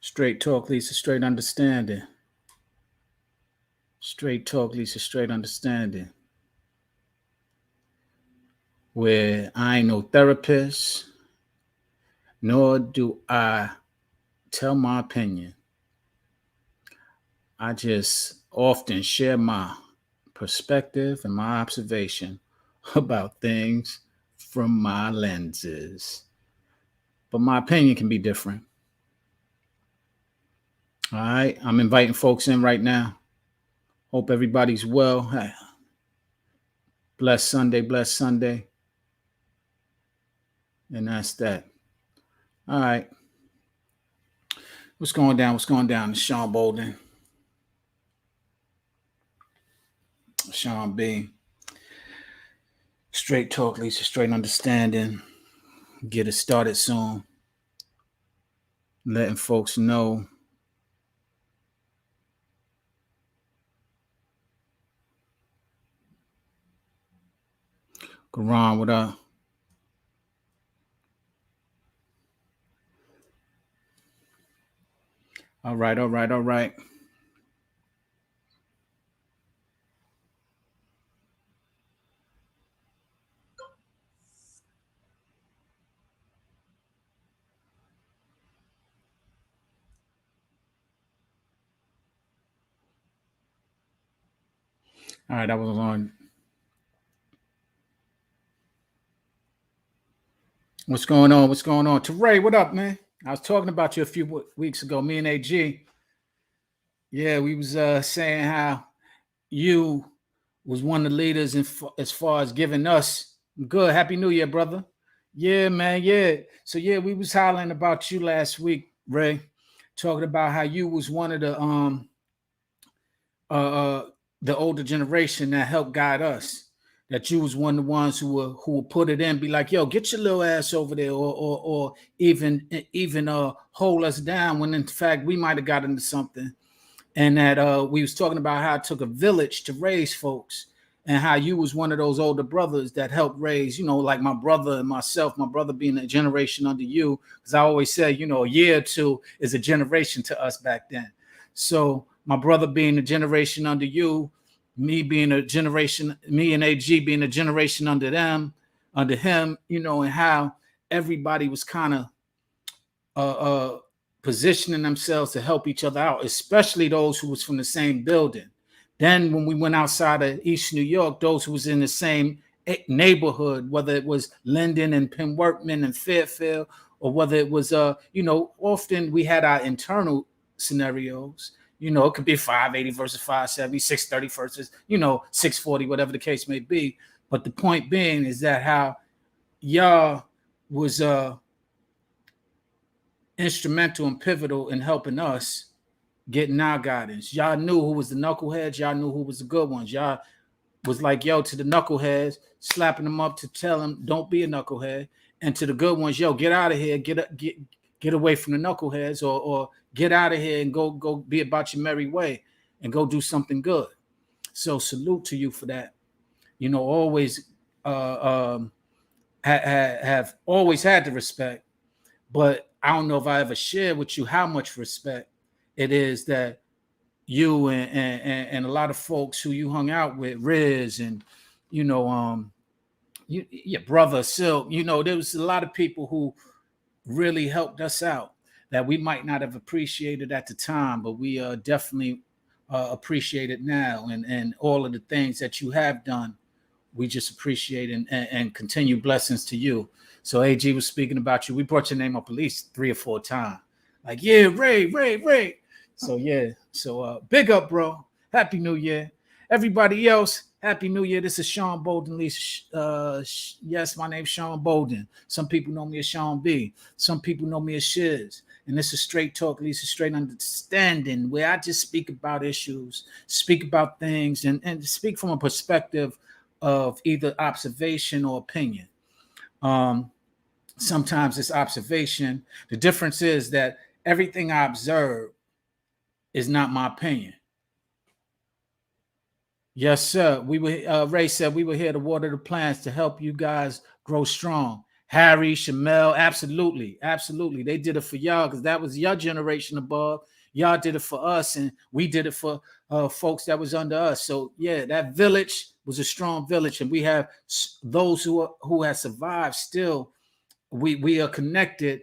Straight talk leads to straight understanding. Straight talk leads to straight understanding. Where I ain't no therapist, nor do I tell my opinion. I just often share my perspective and my observation about things from my lenses. But my opinion can be different. All right. I'm inviting folks in right now. Hope everybody's well. Hey, blessed Sunday, blessed Sunday. And that's that. All right. What's going down? What's going down? It's Sean Bolden. Sean B. Straight talk leads to straight understanding. Get it started soon. Letting folks know Quran, what up? All right. All right. All right, I was on. What's going on? What's going on? Teray, what up, man? I was talking about you a few weeks ago, me and AG. Yeah, we was saying how you was one of the leaders as far as giving us good. Happy New Year, brother. Yeah, man. Yeah. So yeah, we was hollering about you last week, Ray, talking about how you was one of the older generation that helped guide us. That you was one of the ones who would put it in, be like, "Yo, get your little ass over there," or even hold us down when in fact we might have got into something. And that we was talking about how it took a village to raise folks, and how you was one of those older brothers that helped raise, like my brother and myself, my brother being a generation under you, because I always said, a year or two is a generation to us back then. So my brother being a generation under you, me being a generation, me and AG being a generation under him, and how everybody was kind of positioning themselves to help each other out, especially those who was from the same building. Then when we went outside of East New York, those who was in the same neighborhood, whether it was Linden and Penn Workman and Fairfield, or whether it was, often we had our internal scenarios. It could be 580 versus 570, 630 versus, 640, whatever the case may be. But the point being is that how y'all was instrumental and pivotal in helping us getting our guidance. Y'all knew who was the knuckleheads. Y'all knew who was the good ones. Y'all was like, yo, to the knuckleheads, slapping them up to tell them, don't be a knucklehead. And to the good ones, yo, get out of here, get away from the knuckleheads, or get out of here and go be about your merry way and go do something good. So salute to you for that. Always have always had the respect, but I don't know if I ever shared with you how much respect it is that you and a lot of folks who you hung out with, Riz and your brother Silk, there was a lot of people who really helped us out that we might not have appreciated at the time, but we definitely appreciate it now, and all of the things that you have done, we just appreciate and continue blessings to you. So AG was speaking about you. We brought your name up at least 3 or 4 times. Like, yeah, Ray. So yeah. So big up, bro. Happy New Year. Everybody else, Happy New Year. This is Sean Bolden. Yes, my name's Sean Bolden. Some people know me as Sean B. Some people know me as Shiz. And this is Straight Talk, leads to straight understanding, where I just speak about issues, speak about things, and speak from a perspective of either observation or opinion. Sometimes it's observation. The difference is that everything I observe is not my opinion. Yes, sir. Ray said we were here to water the plants to help you guys grow strong. Harry, Shamel, absolutely, absolutely. They did it for y'all because that was your generation above. Y'all did it for us, and we did it for folks that was under us. So yeah, that village was a strong village, and we have those who have survived. Still, we are connected,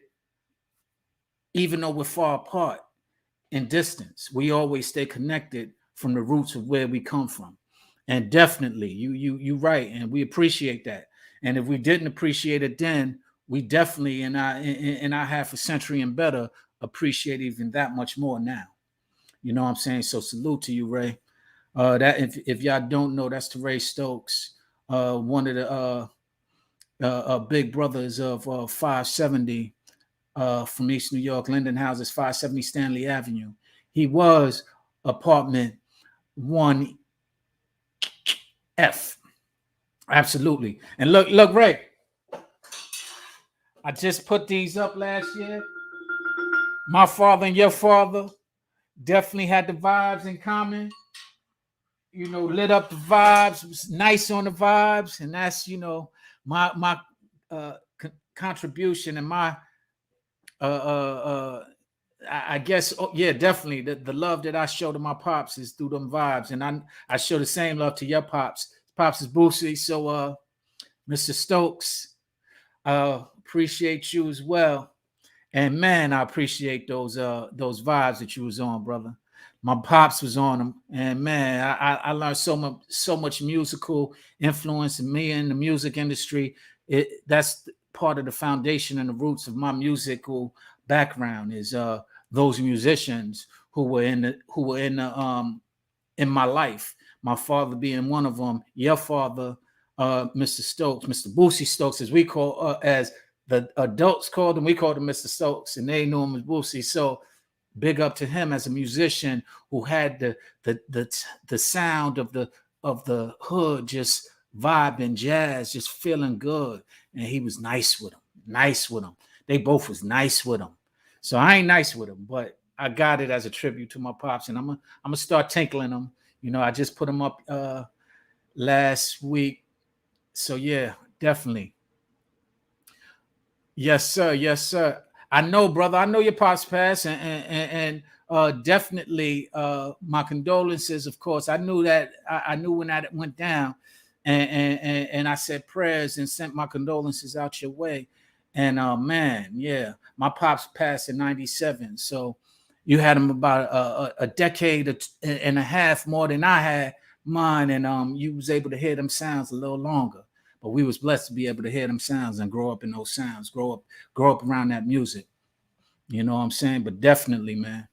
even though we're far apart in distance. We always stay connected from the roots of where we come from. And definitely, you right, and we appreciate that. And if we didn't appreciate it then, we definitely in our half a century and better appreciate even that much more now. You know what I'm saying? So salute to you, Ray. That if y'all don't know, that's the Ray Stokes, one of the big brothers of 570 from East New York, Linden Houses, 570 Stanley Avenue. He was apartment 1F. Absolutely. And look, Ray, I just put these up last year. My father and your father definitely had the vibes in common. You know, lit up the vibes, was nice on the vibes, and that's my contribution and my I guess yeah, definitely the love that I show to my pops is through them vibes, and I show the same love to your pops. Pops is Boosie, so Mr. Stokes, appreciate you as well. And man, I appreciate those vibes that you was on, brother. My pops was on them, and man, I learned so much musical influence in me in the music industry. That's part of the foundation and the roots of my musical background is those musicians who were in my life. My father being one of them. Your father, Mr. Stokes, Mr. Boosie Stokes, as we call as the adults called him, we called him Mr. Stokes, and they knew him as Boosie. So big up to him as a musician who had the sound of the hood, just vibing jazz, just feeling good, and he was nice with him. They both was nice with him. So I ain't nice with him, but I got it as a tribute to my pops, and I'm gonna start tinkling them. You know, I just put them up last week. So yeah, definitely. Yes, sir. Yes, sir. I know, brother. I know your pops passed, and definitely my condolences. Of course, I knew that. I knew when that went down, and I said prayers and sent my condolences out your way. And man, yeah, my pops passed in '97, so you had him about a decade and a half more than I had mine, and you was able to hear them sounds a little longer. But we was blessed to be able to hear them sounds and grow up in those sounds, grow up around that music. You know what I'm saying? But definitely, man.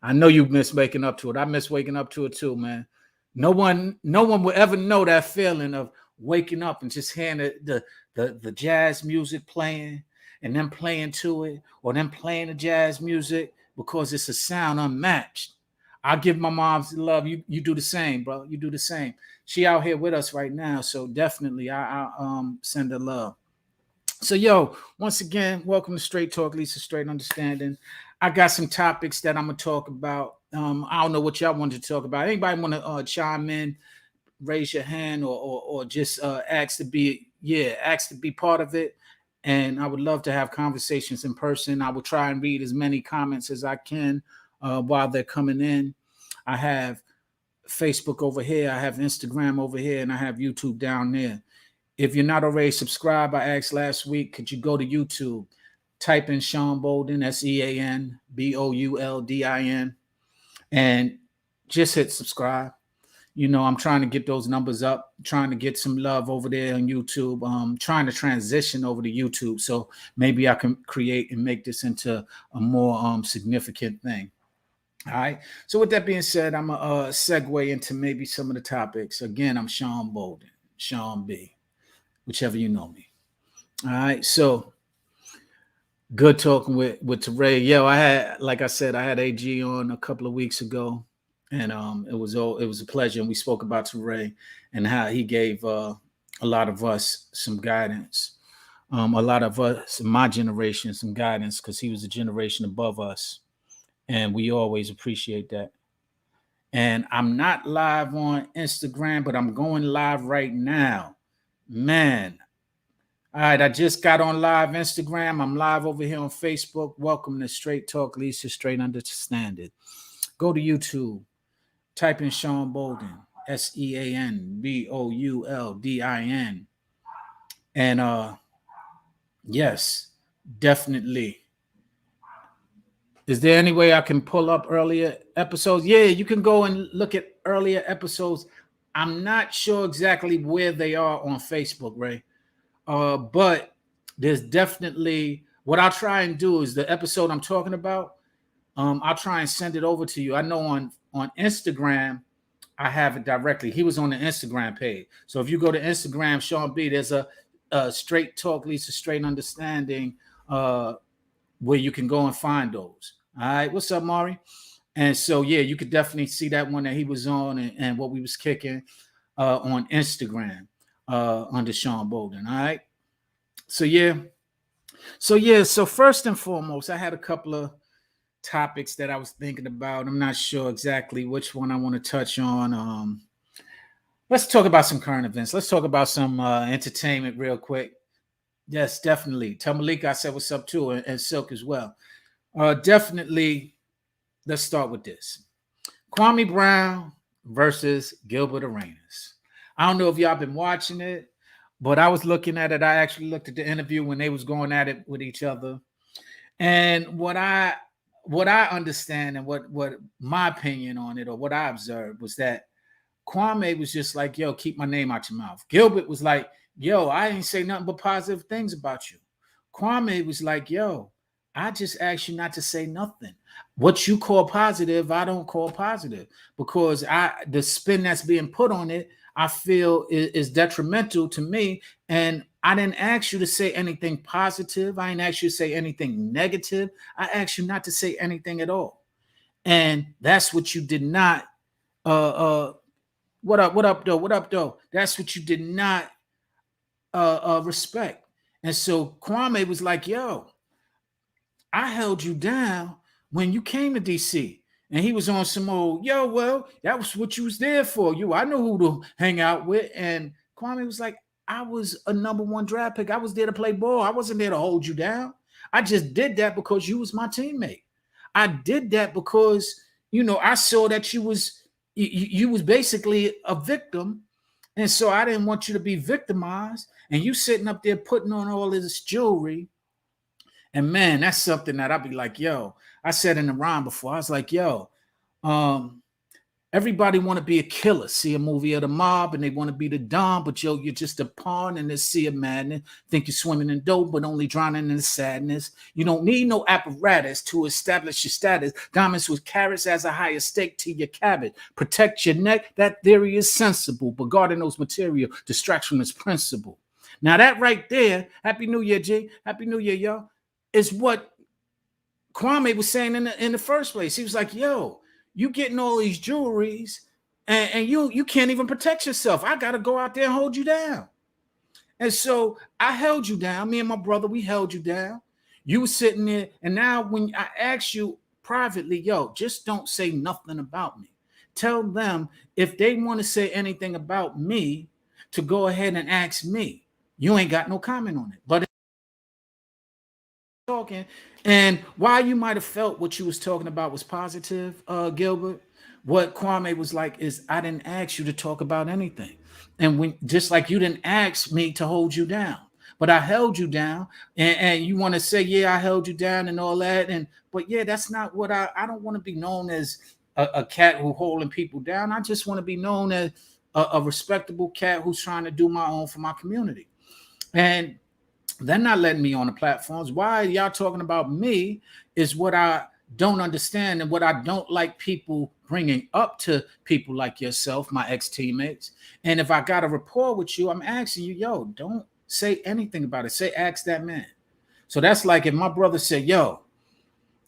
I know you miss waking up to it. I miss waking up to it too, man. No one will ever know that feeling of waking up and just hearing the jazz music playing and then playing to it or then playing the jazz music because it's a sound unmatched. I give my mom's love. You do the same, bro. You do the same. She out here with us right now, so definitely I send her love. So, yo, once again, welcome to Straight Talk, Lisa Straight Understanding. I got some topics that I'm gonna talk about. I don't know what y'all wanted to talk about. Anybody want to chime in, raise your hand, or just ask to be part of it. And I would love to have conversations in person. I will try and read as many comments as I can while they're coming in. I have Facebook over here, I have Instagram over here, and I have YouTube down there. If you're not already subscribed, I asked last week, could you go to YouTube, type in Sean Bolden, SeanBouldin, and just hit subscribe. You know, I'm trying to get those numbers up, trying to get some love over there on YouTube, trying to transition over to YouTube. So maybe I can create and make this into a more significant thing. All right. So with that being said, I'm gonna segue into maybe some of the topics. Again, I'm Sean Bolden, Sean B, whichever you know me. All right. So good talking with Teray. Yo, I had, like I said, I had AG on a couple of weeks ago, and it was a pleasure. And we spoke about Teray and how he gave a lot of us some guidance, a lot of us in my generation some guidance because he was a generation above us, and we always appreciate that. And I'm not live on Instagram, but I'm going live right now. Man, All right, I just got on live Instagram. I'm live over here on Facebook. Welcome to Straight Talk Leads to Straight Understanding. Go to YouTube, type in Sean Bolden, SeanBouldin. And yes, definitely. Is there any way I can pull up earlier episodes? Yeah, you can go and look at earlier episodes. I'm not sure exactly where they are on Facebook, Ray. But there's definitely what I'll try and do is the episode I'm talking about. I'll try and send it over to you. I know on Instagram, I have it directly. He was on the Instagram page. So if you go to Instagram, Sean B, there's a straight talk leads to straight understanding where you can go and find those. All right. What's up, Mari? And so, yeah, you could definitely see that one that he was on and what we was kicking on Instagram under Sean Bolden. All right. So, yeah. So first and foremost, I had a couple of topics that I was thinking about. I'm not sure exactly which one I want to touch on. Let's talk about some current events. Let's talk about some entertainment real quick. Yes, definitely. Tell Malika I said what's up too, and Silk as well. Definitely. Let's start with this. Kwame Brown versus Gilbert Arenas. I don't know if y'all been watching it, but I was looking at it. I actually looked at the interview when they was going at it with each other. And what I understand and what my opinion on it or what I observed was that Kwame was just like, yo, keep my name out your mouth. Gilbert was like, yo, I ain't say nothing but positive things about you. Kwame was like, yo, I just asked you not to say nothing. What you call positive, I don't call positive because the spin that's being put on it, I feel is detrimental to me. And I didn't ask you to say anything positive. I didn't ask you to say anything negative. I asked you not to say anything at all. And that's what you did not what up though? That's what you did not respect. And so Kwame was like, yo, I held you down when you came to DC. And he was on some old, yo, well, that was what you was there for. I know who to hang out with. And Kwame was like, I was a number one draft pick. I was there to play ball. I wasn't there to hold you down. I just did that because you was my teammate. I did that because, I saw that you was basically a victim. And so I didn't want you to be victimized. And you sitting up there putting on all this jewelry. And man, that's something that I'd be like, yo, I said in the rhyme before, I was like, yo, everybody want to be a killer, see a movie of the mob, and they want to be the Don, but yo, you're just a pawn in this sea of madness. Think you're swimming in dope, but only drowning in the sadness. You don't need no apparatus to establish your status. Diamonds with carrots as a higher stake to your cabbage. Protect your neck, that theory is sensible, but guarding those material, distraction is principle. Now that right there, Happy New Year, G. Happy New Year, y'all. Is what Kwame was saying in the first place. He was like, yo, you getting all these jewelries and you can't even protect yourself. I got to go out there and hold you down. And so I held you down. Me and my brother, we held you down. You were sitting there. And now when I ask you privately, yo, just don't say nothing about me. Tell them if they want to say anything about me to go ahead and ask me. You ain't got no comment on it. But talking, and while you might have felt what you was talking about was positive, Gilbert, what Kwame was like is I didn't ask you to talk about anything, and when just like you didn't ask me to hold you down, but I held you down, and you want to say, yeah, I held you down and all that, but yeah, that's not what I don't want to be known as a cat who holding people down. I just want to be known as a respectable cat who's trying to do my own for my community, and they're not letting me on the platforms. Why y'all talking about me is what I don't understand and what I don't like people bringing up to people like yourself, my ex-teammates. And if I got a rapport with you, I'm asking you, yo, don't say anything about it. Ask that man. So that's like if my brother said, yo,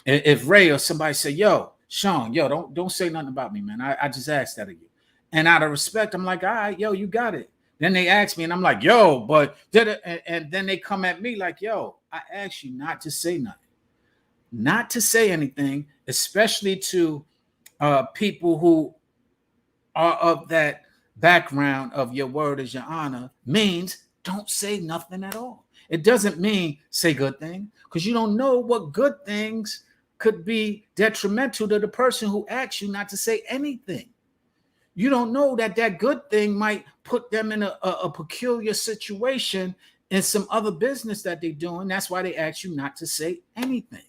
if Ray or somebody said, yo, Sean, yo, don't say nothing about me, man. I just asked that of you. And out of respect, I'm like, all right, yo, you got it. Then they ask me, and I'm like, yo, but and then they come at me like, yo, I asked you not to say nothing, not to say anything, especially to people who are of that background of your word is your honor, means don't say nothing at all. It doesn't mean say good things, because you don't know what good things could be detrimental to the person who asks you not to say anything. You don't know that that good thing might put them in a peculiar situation in some other business that they're doing. That's why they ask you not to say anything.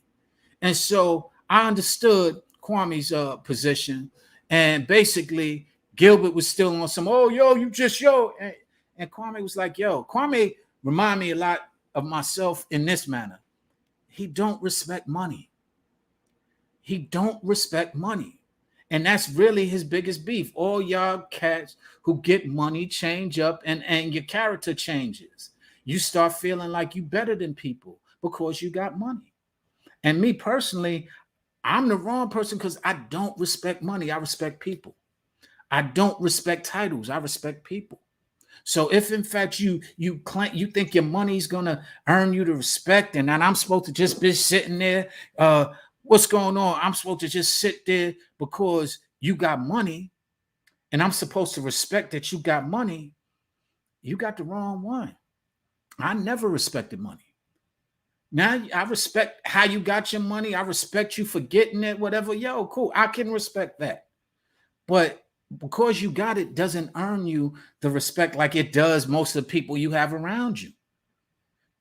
And so I understood Kwame's position. And basically, Gilbert was still on some, oh, yo, you just, yo. And Kwame was like, yo, Kwame remind me a lot of myself in this manner. He don't respect money. He don't respect money. And that's really his biggest beef. All y'all cats who get money change up, and your character changes. You start feeling like you better than people because you got money. And me personally, I'm the wrong person because I don't respect money. I respect people. I don't respect titles. I respect people. So if in fact you claim, you think your money's gonna earn you the respect, and that I'm supposed to just be sitting there, what's going on? I'm supposed to just sit there because you got money, and I'm supposed to respect that you got money. You got the wrong one. I never respected money. Now I respect how you got your money. I respect you for getting it, whatever. Yo, cool. I can respect that. But because you got it doesn't earn you the respect like it does most of the people you have around you.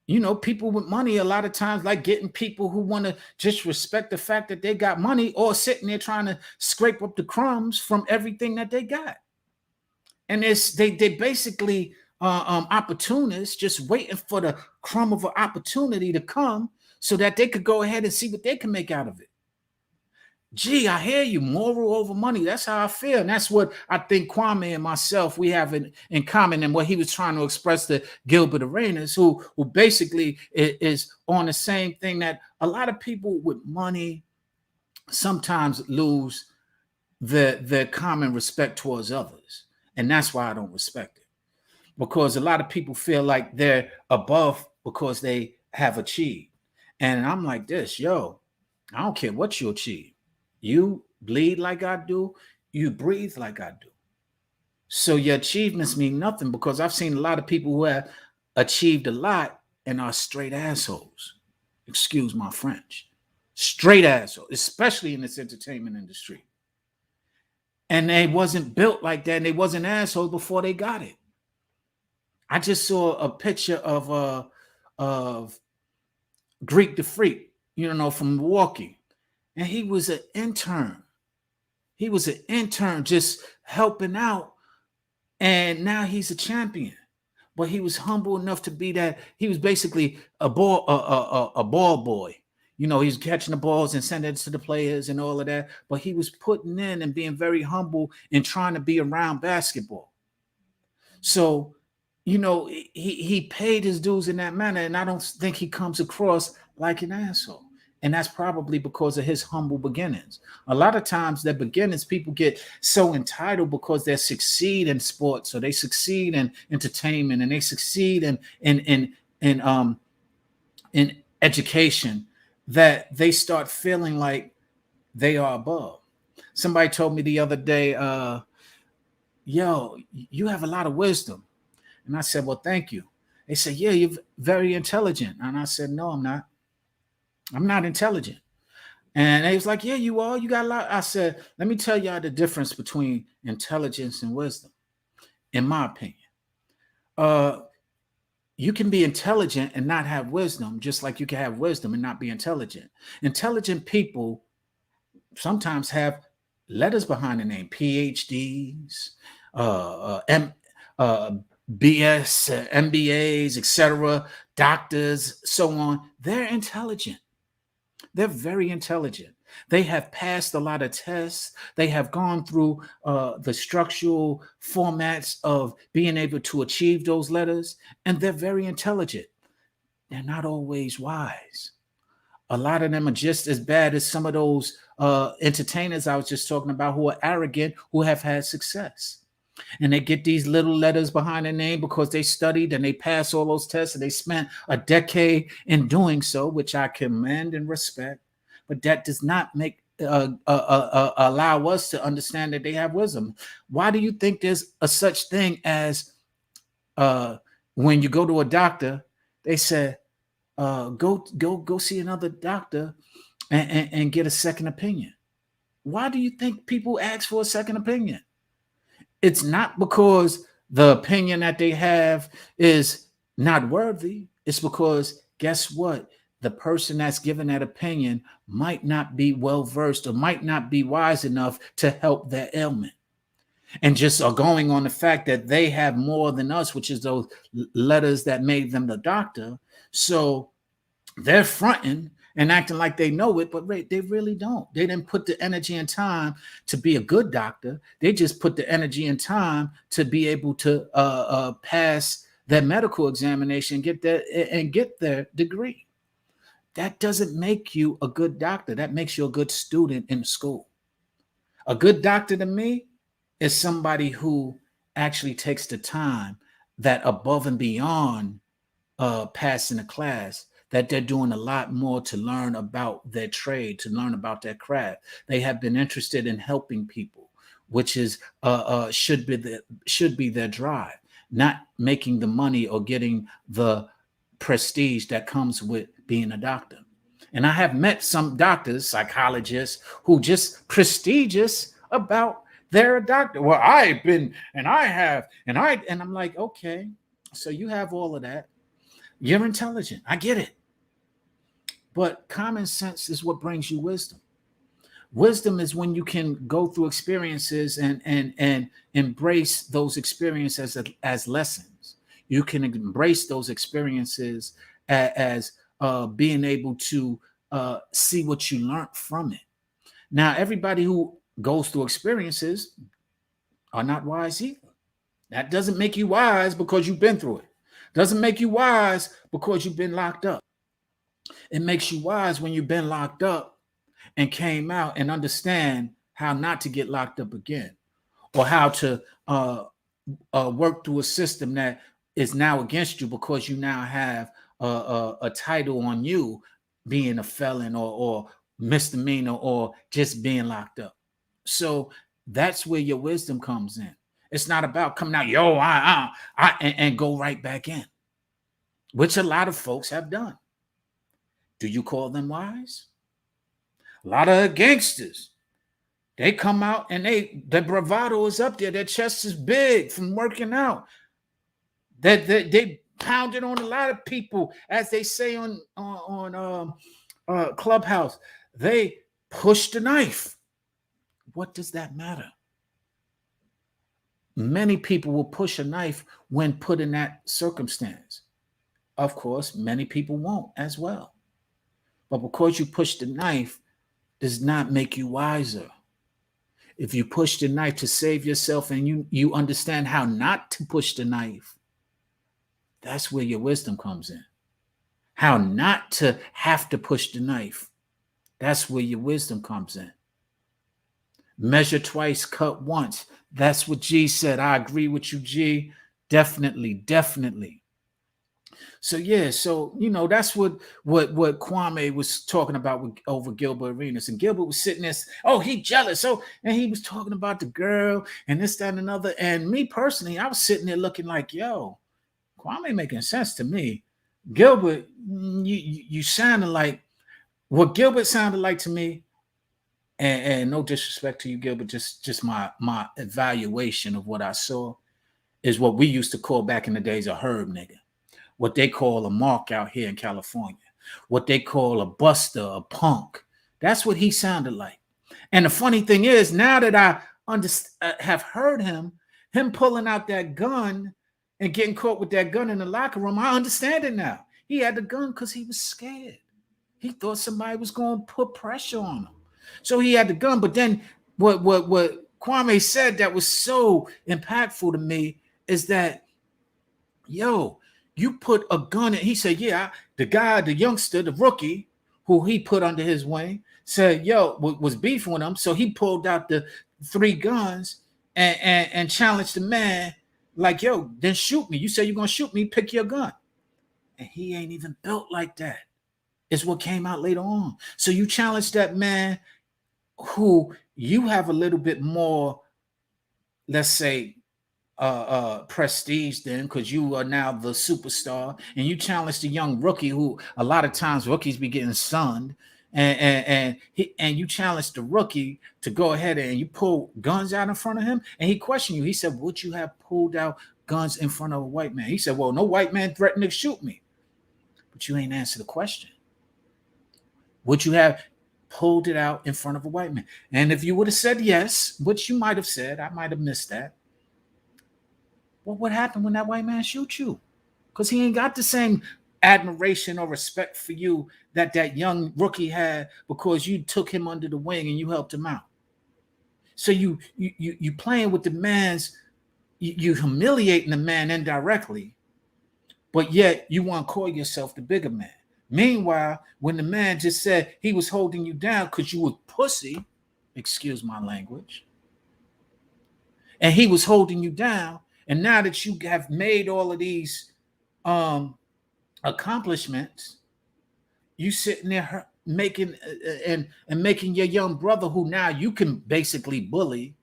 You know, people with money a lot of times like getting people who want to just respect the fact that they got money, or sitting there trying to scrape up the crumbs from everything that they got. And they basically opportunists, just waiting for the crumb of an opportunity to come so that they could go ahead and see what they can make out of it. Gee, I hear you. Moral over money. That's how I feel. And that's what I think Kwame and myself, we have in common, and what he was trying to express to Gilbert Arenas, who basically is on the same thing that a lot of people with money sometimes lose their common respect towards others. And that's why I don't respect it. Because a lot of people feel like they're above because they have achieved. And I'm like this, yo, I don't care what you achieve. You bleed like I do, you breathe like I do. So your achievements mean nothing, because I've seen a lot of people who have achieved a lot and are straight assholes. Excuse my French. Straight assholes, especially in this entertainment industry. And they wasn't built like that, and they wasn't assholes before they got it. I just saw a picture of Greek the Freak, from Milwaukee. And he was an intern. He was an intern just helping out. And now he's a champion. But he was humble enough to be that. He was basically a ball boy. He's catching the balls and sending it to the players and all of that. But he was putting in and being very humble and trying to be around basketball. So, he paid his dues in that manner. And I don't think he comes across like an asshole. And that's probably because of his humble beginnings. A lot of times their beginnings, people get so entitled because they succeed in sports, or they succeed in entertainment, and they succeed in education, that they start feeling like they are above. Somebody told me the other day, yo, you have a lot of wisdom. And I said, well, thank you. They said, yeah, you're very intelligent. And I said, no, I'm not. I'm not intelligent. And they was like, yeah, you are. You got a lot. I said, let me tell y'all the difference between intelligence and wisdom, in my opinion. You can be intelligent and not have wisdom, just like you can have wisdom and not be intelligent. Intelligent people sometimes have letters behind the name, PhDs, BS, MBAs, etc., doctors, so on. They're intelligent. They're very intelligent. They have passed a lot of tests. They have gone through the structural formats of being able to achieve those letters, and they're very intelligent. They're not always wise. A lot of them are just as bad as some of those entertainers I was just talking about, who are arrogant, who have had success. And they get these little letters behind their name because they studied and they passed all those tests, and they spent a decade in doing so, which I commend and respect. But that does not make allow us to understand that they have wisdom. Why do you think there's a such thing as when you go to a doctor They said, go see another doctor and get a second opinion. Why do you think people ask for a second opinion? It's not because the opinion that they have is not worthy. It's because guess what? The person that's given that opinion might not be well versed or might not be wise enough to help their ailment. And just are going on the fact that they have more than us, which is those letters that made them the doctor. So they're fronting and acting like they know it, but they really don't. They didn't put the energy and time to be a good doctor. They just put the energy and time to be able to pass their medical examination, get their degree. That doesn't make you a good doctor. That makes you a good student in school. A good doctor to me is somebody who actually takes the time that above and beyond passing a class, that they're doing a lot more to learn about their trade, to learn about their craft. They have been interested in helping people, which is should be their drive, not making the money or getting the prestige that comes with being a doctor. And I have met some doctors, psychologists, who just prestigious about they're a doctor. Well, I've been and I have, and I'm like, okay, so you have all of that. You're intelligent. I get it. But common sense is what brings you wisdom. Wisdom is when you can go through experiences and embrace those experiences as lessons. You can embrace those experiences as being able to see what you learned from it. Now, everybody who goes through experiences are not wise either. That doesn't make you wise because you've been through it. Doesn't make you wise because you've been locked up. It makes you wise when you've been locked up and came out and understand how not to get locked up again, or how to work through a system that is now against you because you now have a title on you being a felon or misdemeanor or just being locked up. So that's where your wisdom comes in. It's not about coming out, and go right back in, which a lot of folks have done. Do you call them wise? A lot of gangsters, they come out and their bravado is up there. Their chest is big from working out. They pounded on a lot of people, as they say on Clubhouse. They push the knife. What does that matter? Many people will push a knife when put in that circumstance. Of course, many people won't as well. But because you push the knife does not make you wiser. If you push the knife to save yourself and you understand how not to push the knife, that's where your wisdom comes in. How not to have to push the knife. That's where your wisdom comes in. Measure twice, cut once. That's what G said. I agree with you, G. Definitely. So yeah, so that's what Kwame was talking about over Gilbert Arenas, and Gilbert was sitting there. Oh, he jealous. Oh, and he was talking about the girl and this, that, and another. And me personally, I was sitting there looking like, yo, Kwame making sense to me. Gilbert, you sounded like what Gilbert sounded like to me. And no disrespect to you, Gilbert, just my evaluation of what I saw is what we used to call back in the days a herb nigga. What they call a mark out here in California, what they call a buster, a punk. That's what he sounded like. And the funny thing is, now that I have heard him pulling out that gun and getting caught with that gun in the locker room, I understand it now. He had the gun because he was scared. He thought somebody was going to put pressure on him. So he had the gun. But then what Kwame said that was so impactful to me is that, yo, you put a gun in. He said, yeah, the guy, the youngster, the rookie who he put under his wing said, yo, was beefing with him. So he pulled out the 3 guns and challenged the man like, yo, then shoot me. You say you're going to shoot me, pick your gun. And he ain't even built like that. It's what came out later on. So you challenge that man who you have a little bit more, let's say, prestige then, because you are now the superstar, and you challenge the young rookie, who a lot of times rookies be getting sunned, and you challenge the rookie to go ahead and you pull guns out in front of him, and he questioned you. He said, would you have pulled out guns in front of a white man? He said, well, no white man threatened to shoot me. But you ain't answered the question. Would you have pulled it out in front of a white man? And if you would have said yes, which you might have said, I might have missed that, what would happen when that white man shoots you? Because he ain't got the same admiration or respect for you that that young rookie had, because you took him under the wing and you helped him out. So you playing with the man's, you humiliating the man indirectly, but yet you want to call yourself the bigger man. Meanwhile, when the man just said he was holding you down because you were pussy, excuse my language, and he was holding you down, and now that you have made all of these accomplishments, you sitting there making and making your young brother, who now you can basically bully,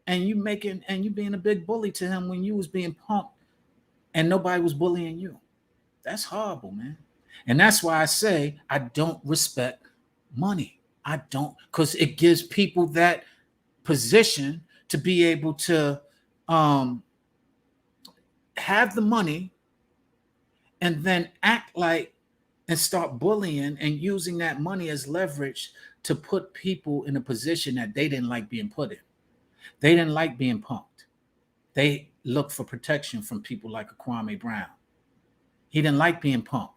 and you being a big bully to him when you was being punked and nobody was bullying you. That's horrible, man. And that's why I say I don't respect money. I don't, because it gives people that position to be able to have the money and then act like and start bullying and using that money as leverage to put people in a position that they didn't like being put in. They didn't like being punked. They looked for protection from people like a Kwame Brown. He didn't like being punked.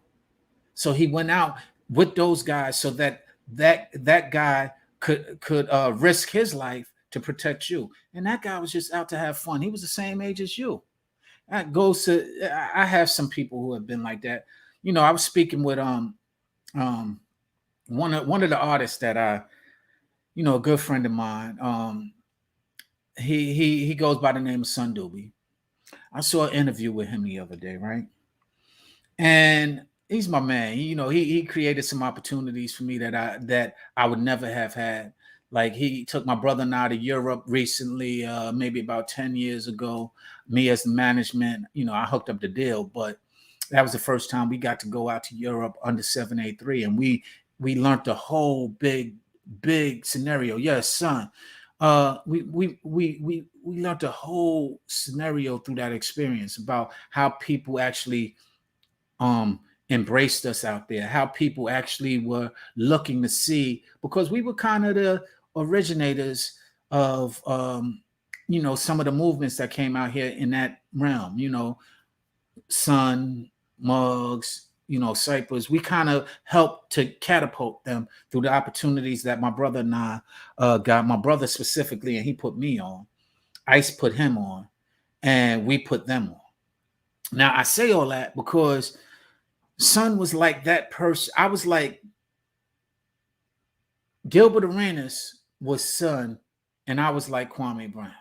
So he went out with those guys so that that guy could risk his life to protect you. And that guy was just out to have fun. He was the same age as you. That goes to, I have some people who have been like that. You know, I was speaking with one of the artists that a good friend of mine. He goes by the name of Sun Doobie. I saw an interview with him the other day, right? And he's my man. He created some opportunities for me that I would never have had. Like, he took my brother and I to Europe recently, maybe about 10 years ago. Me as the management, I hooked up the deal, but that was the first time we got to go out to Europe under 783, and we learned the whole big scenario. Yes, son. We learned the whole scenario through that experience about how people actually embraced us out there, how people actually were looking to see, because we were kind of the originators of some of the movements that came out here in that realm. Sun, Mugs, Cypress. We kind of helped to catapult them through the opportunities that my brother and I got. My brother specifically, and he put me on. Ice put him on, and we put them on. Now, I say all that because Sun was like that person. I was like, Gilbert Arenas was Sun, and I was like Kwame Brown.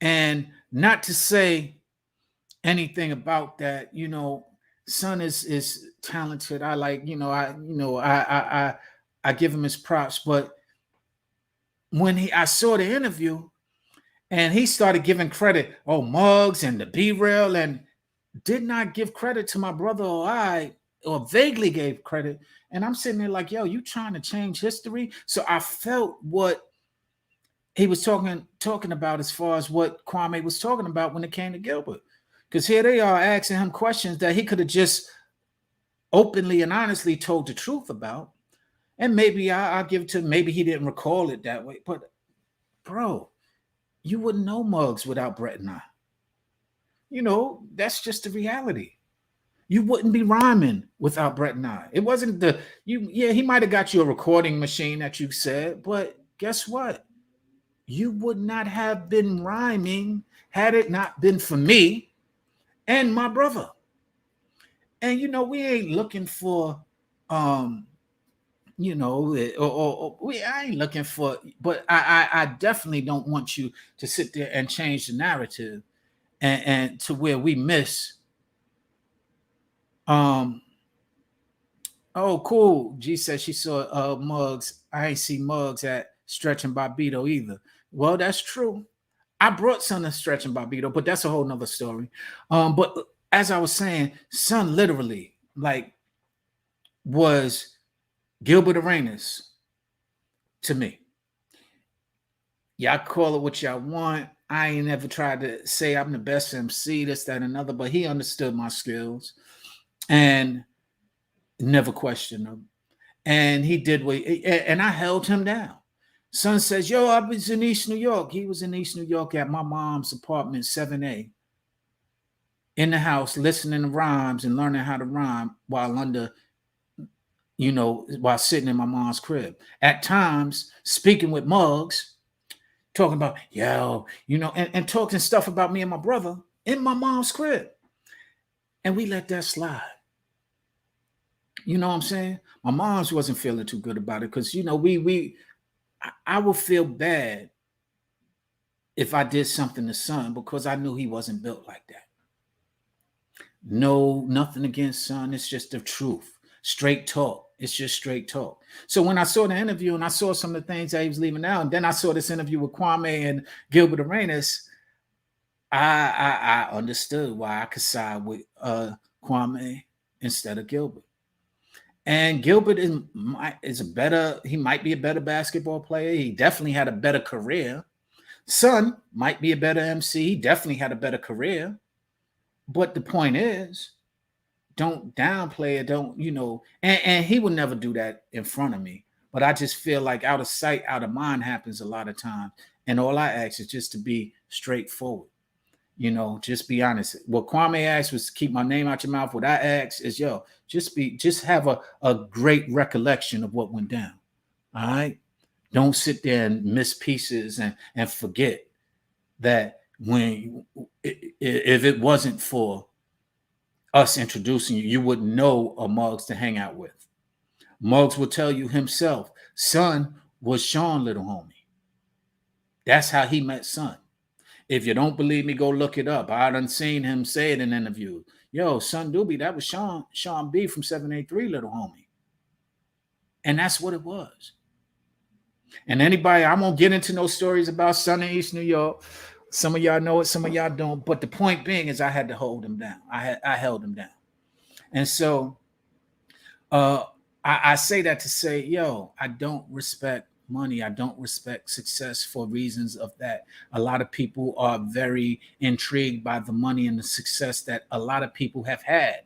And not to say anything about that, Sun is talented. I like, I give him his props. But when I saw the interview and he started giving credit, Muggs and the B-Rail, and did not give credit to my brother or vaguely gave credit. And I'm sitting there like, yo, you trying to change history? So I felt what he was talking about as far as what Kwame was talking about when it came to Gilbert. Because here they are asking him questions that he could have just openly and honestly told the truth about. And maybe I'll give it to him. Maybe he didn't recall it that way. But, bro, you wouldn't know Muggs without Brett and I. That's just the reality. You wouldn't be rhyming without Brett and I. It wasn't he might have got you a recording machine that you said, but guess what? You would not have been rhyming had it not been for me and my brother. And we ain't looking for I ain't looking for, but I definitely don't want you to sit there and change the narrative and to where we miss. Oh, cool. G said she saw Muggs. I ain't see Muggs at Stretch and Bobito either. Well, that's true. I brought Son a stretching Barbito, but that's a whole nother story. But as I was saying, Son literally like was Gilbert Arenas to me. Y'all call it what y'all want. I ain't ever tried to say I'm the best MC, this, that, and another, but he understood my skills and never questioned them. And he did what, and I held him down. Son says, yo, I was in East New York. He was in East New York at my mom's apartment, 7A, in the house, listening to rhymes and learning how to rhyme while while sitting in my mom's crib. At times, speaking with mugs, talking about, and talking stuff about me and my brother in my mom's crib. And we let that slide. You know what I'm saying? My mom's wasn't feeling too good about it because, I would feel bad if I did something to Son because I knew he wasn't built like that. No, nothing against Son. It's just the truth. Straight talk. It's just straight talk. So when I saw the interview and I saw some of the things that he was leaving out, and then I saw this interview with Kwame and Gilbert Arenas, I understood why I could side with Kwame instead of Gilbert. And Gilbert he might be a better basketball player. He definitely had a better career. Son might be a better MC. He definitely had a better career. But the point is, don't downplay it. Don't, and he would never do that in front of me. But I just feel like out of sight, out of mind happens a lot of times. And all I ask is just to be straightforward. Just be honest. What Kwame asked was to keep my name out your mouth. What I asked is, just have a great recollection of what went down. All right. Don't sit there and miss pieces and forget that if it wasn't for us introducing you, you wouldn't know a Muggs to hang out with. Muggs will tell you himself, Son was Sean little homie. That's how he met Son. If you don't believe me, go look it up. I done seen him say it in interviews. Yo, Son Doobie, that was Sean B from 783 little homie. And that's what it was. And anybody, I won't get into no stories about Son in East New York. Some of y'all know it, some of y'all don't. But the point being is I had to hold him down. I held him down. And so I say that to say, I don't respect money. I don't respect success for reasons of that. A lot of people are very intrigued by the money and the success that a lot of people have had.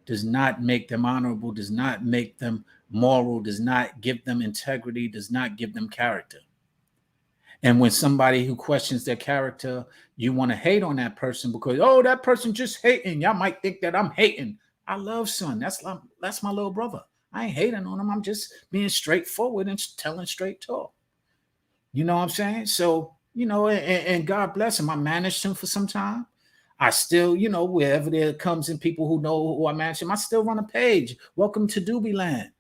Does not make them honorable, does not make them moral, does not give them integrity, does not give them character. And when somebody who questions their character, you want to hate on that person because, that person just hating. Y'all might think that I'm hating. I love Son. That's my little brother. I ain't hating on him. I'm just being straightforward and telling straight talk. You know what I'm saying? So, and God bless him. I managed him for some time. I still, wherever there comes in people who know who I manage him, I still run a page. Welcome to Doobie Land.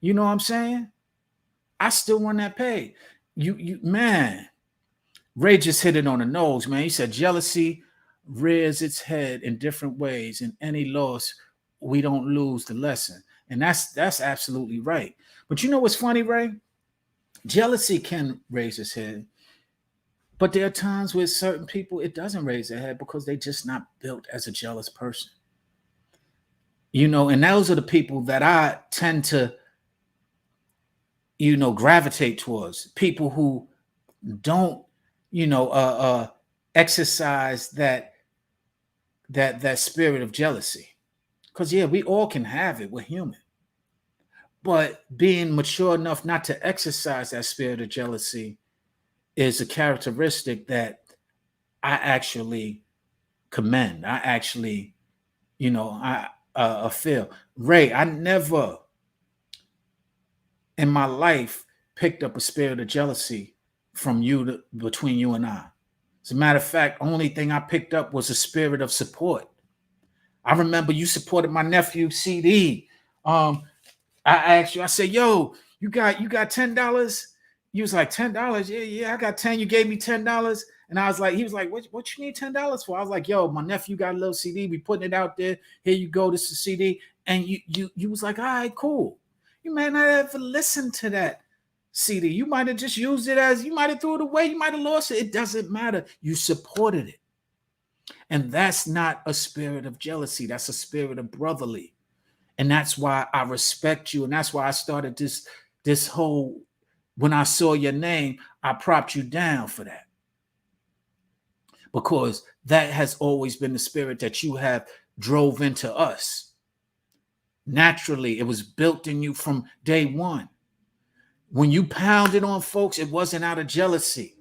You know what I'm saying? I still run that page. Man, Ray just hit it on the nose, man. He said jealousy rears its head in different ways. In any loss, we don't lose the lesson. And that's absolutely right. But you know what's funny, Ray? Jealousy can raise its head. But there are times with certain people, it doesn't raise their head because they're just not built as a jealous person. And those are the people that I tend to, gravitate towards. People who don't, exercise that spirit of jealousy. Because, we all can have it. We're human. But being mature enough not to exercise that spirit of jealousy is a characteristic that I actually commend. I actually, I feel. Ray, I never in my life picked up a spirit of jealousy from you between you and I. As a matter of fact, only thing I picked up was a spirit of support. I remember you supported my nephew CD. I asked you, I said, yo, you got $10? You was like, $10? Yeah, I got 10. You gave me $10. And I was like, he was like, what you need $10 for? I was like, yo, my nephew got a little CD. We putting it out there. Here you go. This is a CD. And you was like, all right, cool. You may not ever listen to that CD. You might have just used it as, you might have threw it away, you might have lost it. It doesn't matter. You supported it. And that's not a spirit of jealousy. That's a spirit of brotherly. And that's why I respect you. And that's why I started this whole, when I saw your name, I propped you down for that. Because that has always been the spirit that you have drove into us. Naturally, it was built in you from day one. When you pounded on folks, it wasn't out of jealousy.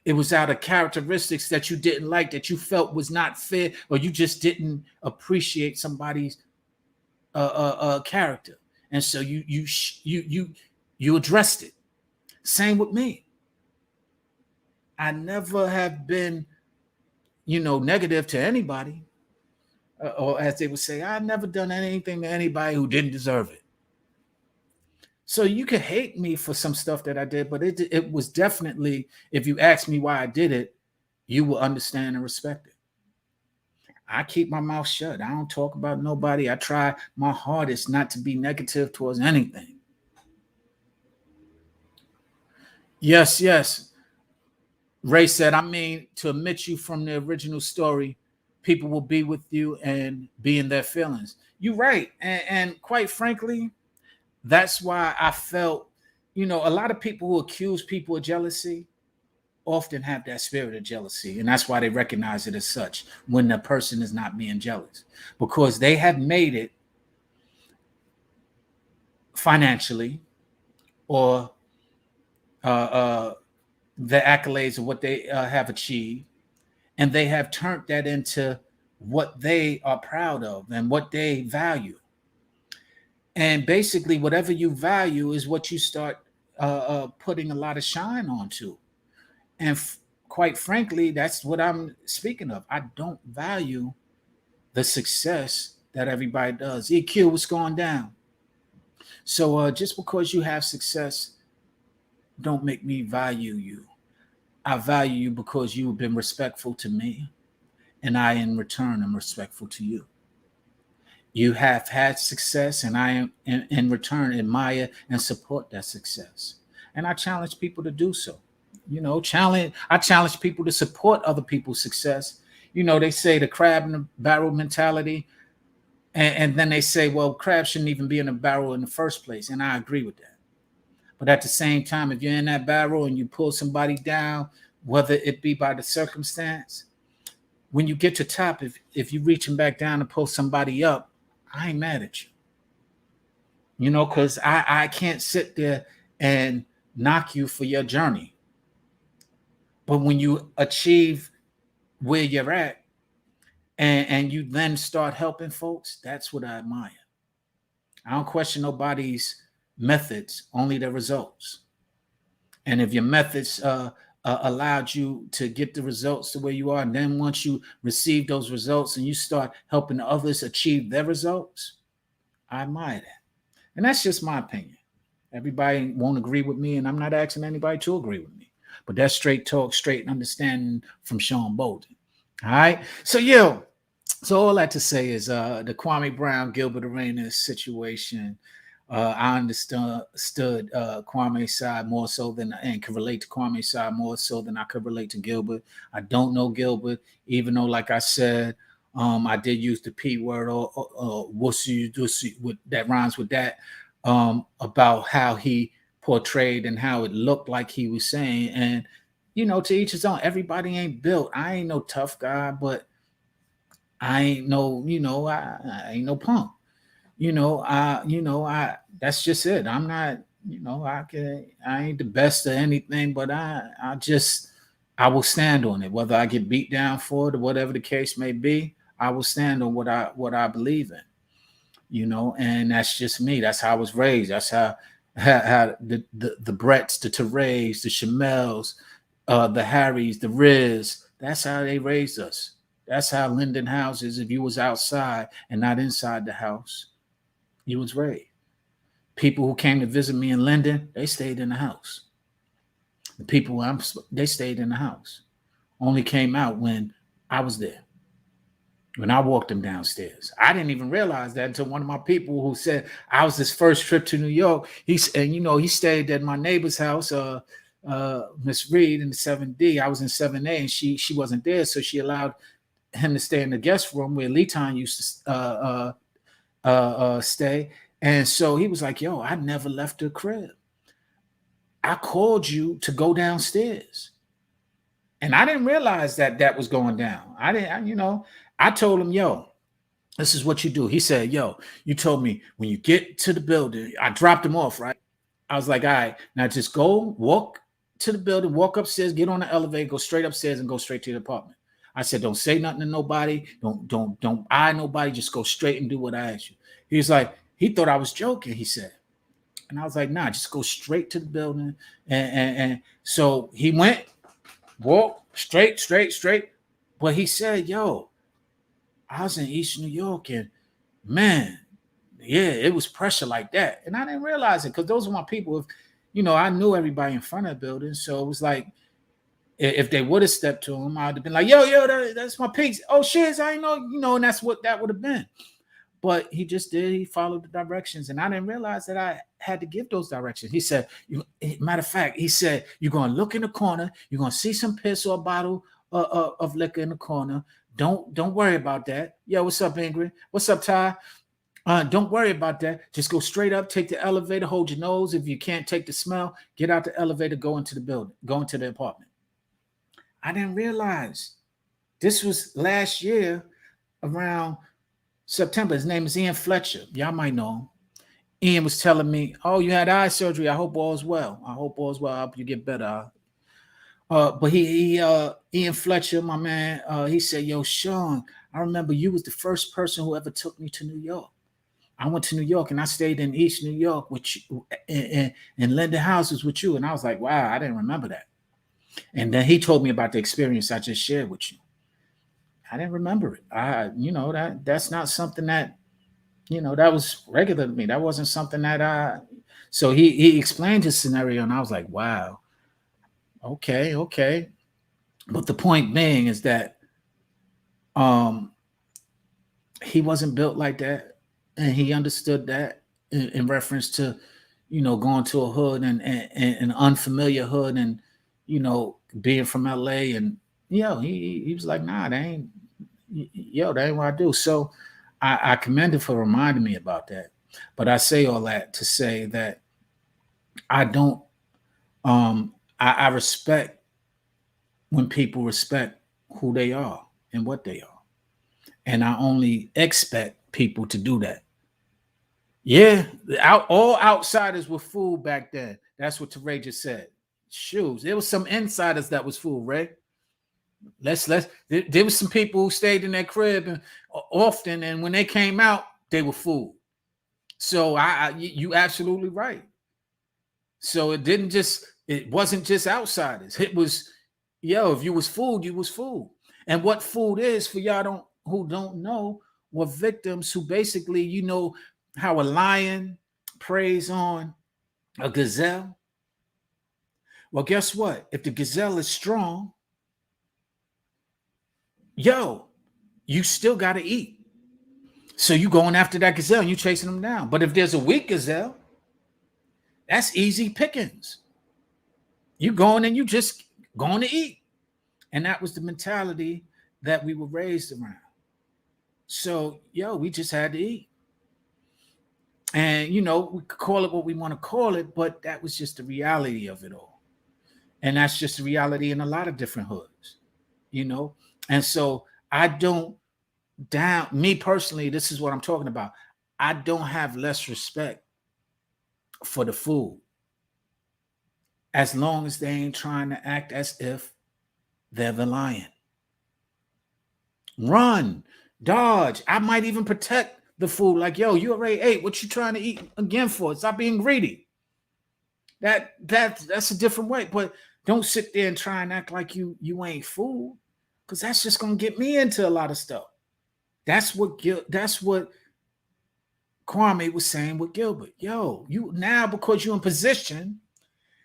It was out of characteristics that you didn't like, that you felt was not fair, or you just didn't appreciate somebody's character, and so you addressed it. Same with me. I never have been, negative to anybody, or as they would say, I never done anything to anybody who didn't deserve it. So you could hate me for some stuff that I did, but it was definitely, if you ask me why I did it, you will understand and respect it. I keep my mouth shut. I don't talk about nobody. I try my hardest not to be negative towards anything. Yes, yes. Ray said, I mean, to omit you from the original story, people will be with you and be in their feelings. You're right. And quite frankly, that's why I felt, a lot of people who accuse people of jealousy often have that spirit of jealousy. And that's why they recognize it as such when the person is not being jealous, because they have made it financially, or the accolades of what they have achieved. And they have turned that into what they are proud of and what they value. And basically, whatever you value is what you start putting a lot of shine onto. And quite frankly, that's what I'm speaking of. I don't value the success that everybody does. EQ, what's going down? So just because you have success, don't make me value you. I value you because you have been respectful to me, and I, in return, am respectful to you. You have had success, and I am, in return, admire and support that success. And I challenge people to do so. I challenge people to support other people's success. They say the crab in the barrel mentality, and then they say, well, crabs shouldn't even be in a barrel in the first place. And I agree with that. But at the same time, if you're in that barrel and you pull somebody down, whether it be by the circumstance, when you get to top, if you're reaching back down to pull somebody up, I ain't mad at you. Because I can't sit there and knock you for your journey. But when you achieve where you're at, and you then start helping folks, that's what I admire. I don't question nobody's methods, only the results. And if your methods allowed you to get the results to where you are, and then once you receive those results and you start helping others achieve their results, I admire that. And that's just my opinion. Everybody won't agree with me, and I'm not asking anybody to agree with me. But that's straight talk, straight understanding from Sean Bolden. All right. So all that to say is the Kwame Brown, Gilbert Arenas situation. I understood Kwame's side more so and could relate to Kwame's side more so than I could relate to Gilbert. I don't know Gilbert, even though, like I said, I did use the P word or wussy with that rhymes with that, about how he portrayed and how it looked like he was saying. And to each his own. Everybody ain't built. I ain't no tough guy, but I ain't no, I ain't no punk. I that's just it. I'm not, I ain't the best at anything, but I will stand on it. Whether I get beat down for it or whatever the case may be, I will stand on what I believe in. And that's just me. That's how I was raised. That's how the Bretts, the Terrays, the Chamels, the Harrys, the Riz, that's how they raised us. That's how Linden houses, if you was outside and not inside the house, you was raised. People who came to visit me in Linden, they stayed in the house. The people they stayed in the house. Only came out when I was there. when I walked him downstairs. I didn't even realize that until one of my people who said I was his first trip to New York. He stayed at my neighbor's house, Miss Reed in the 7D. I was in 7A and she wasn't there, so she allowed him to stay in the guest room where Leeton used to stay. And so he was like, yo, I never left the crib. I called you to go downstairs. And I didn't realize that was going down. I told him, yo, this is what you do. He said, yo, you told me when you get to the building, I dropped him off, right? I was like, all right, now just go walk to the building, walk upstairs, get on the elevator, go straight upstairs and go straight to the apartment. I said, don't say nothing to nobody. Don't eye nobody. Just go straight and do what I asked you. He was like, he thought I was joking, he said. And I was like, nah, just go straight to the building. And so he went, walked straight. But he said, yo, I was in East New York and man, yeah, it was pressure like that. And I didn't realize it because those were my people. I knew everybody in front of the building. So it was like, if they would have stepped to him, I'd have been like, yo, that's my piece. Oh, shit, I know, and that's what that would have been. But he just did. He followed the directions. And I didn't realize that I had to give those directions. He said, matter of fact, he said, you're going to look in the corner. You're going to see some piss or a bottle of liquor in the corner. Don't worry about that. Yo, what's up, Ingrid? What's up, Ty? Don't worry about that. Just go straight up, take the elevator, hold your nose. If you can't take the smell, get out the elevator, go into the building, go into the apartment. I didn't realize this was last year around September. His name is Ian Fletcher. Y'all might know him. Ian was telling me, oh, you had eye surgery. I hope all's well. I hope you get better. But Ian Fletcher, my man, he said, yo, Sean, I remember you was the first person who ever took me to New York. I went to New York and I stayed in East New York with you and Linda houses with you. And I was like, wow, I didn't remember that. And then he told me about the experience I just shared with you. I didn't remember it. That's not something that, that was regular to me. That wasn't something that so he explained his scenario and I was like, wow, okay. But the point being is that he wasn't built like that. And he understood that in reference to, going to a hood and an unfamiliar hood and, being from LA and, he was like, nah, that ain't what I do. So I commend him for reminding me about that. But I say all that to say that I don't, I respect when people respect who they are and what they are. And I only expect people to do that. Yeah, all outsiders were fooled back then. That's what Teray just said. Shoes. There was some insiders that was fooled, Ray. There was some people who stayed in their crib and often, and when they came out, they were fooled. So you absolutely right. So it wasn't just outsiders. It was, if you was fooled, you was fooled. And what fooled is, for y'all who don't know, were victims who basically, how a lion preys on a gazelle. Well, guess what? If the gazelle is strong, you still got to eat. So you going after that gazelle and you chasing them down. But if there's a weak gazelle, that's easy pickings. You going and you just going to eat. And that was the mentality that we were raised around. So, we just had to eat. And, we could call it what we want to call it, but that was just the reality of it all. And that's just the reality in a lot of different hoods, And so me personally, this is what I'm talking about. I don't have less respect for the food as long as they ain't trying to act as if they're the lion. Run, dodge. I might even protect the food. Like, you already ate. What you trying to eat again for? Stop being greedy. That's a different way. But don't sit there and try and act like you ain't food, because that's just gonna get me into a lot of stuff. That's what Kwame was saying with Gilbert. You now, because you're in position,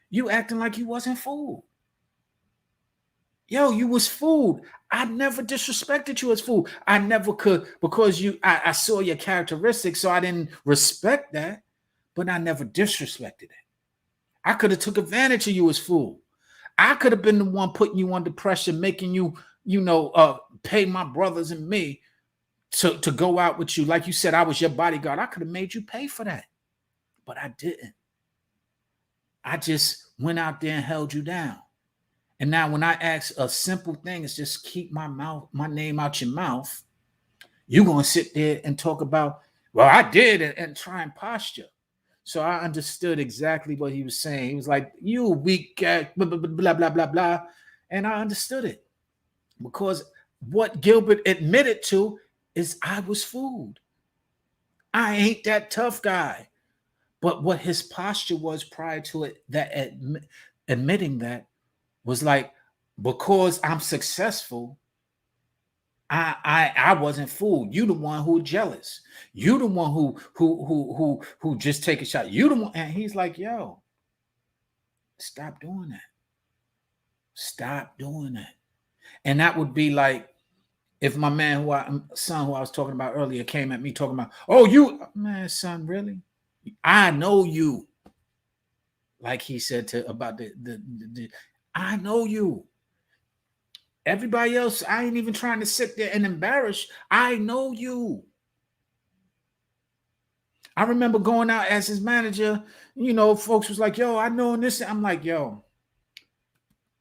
you acting like you wasn't fooled. Yo, you was food. I never disrespected you as food. I never could, because I saw your characteristics, so I didn't respect that, but I never disrespected it. I could have took advantage of you as food. I could have been the one putting you under pressure, making you, pay my brothers and me to go out with you. Like you said, I was your bodyguard. I could have made you pay for that, but I didn't. I just went out there and held you down. And now when I ask a simple thing, is just keep my name out your mouth, you're gonna sit there and talk about, well, I did, and try and posture. So I understood exactly what he was saying. He was like, you weak guy, blah, blah, blah, blah, blah, blah. And I understood it, because what Gilbert admitted to is I was fooled. I ain't that tough guy. But what his posture was prior to it, that admitting that, was like, because I'm successful, I wasn't fooled. You the one who jealous. You the one who just take a shot. You the one, and he's like, yo, stop doing that. Stop doing that. And that would be like if my man who I was talking about earlier came at me talking about, oh, you man, son, really? I know you. Like he said about the I know you. Everybody else, I ain't even trying to sit there and embarrass. I know you. I remember going out as his manager, folks was like, yo, I know this. I'm like, yo,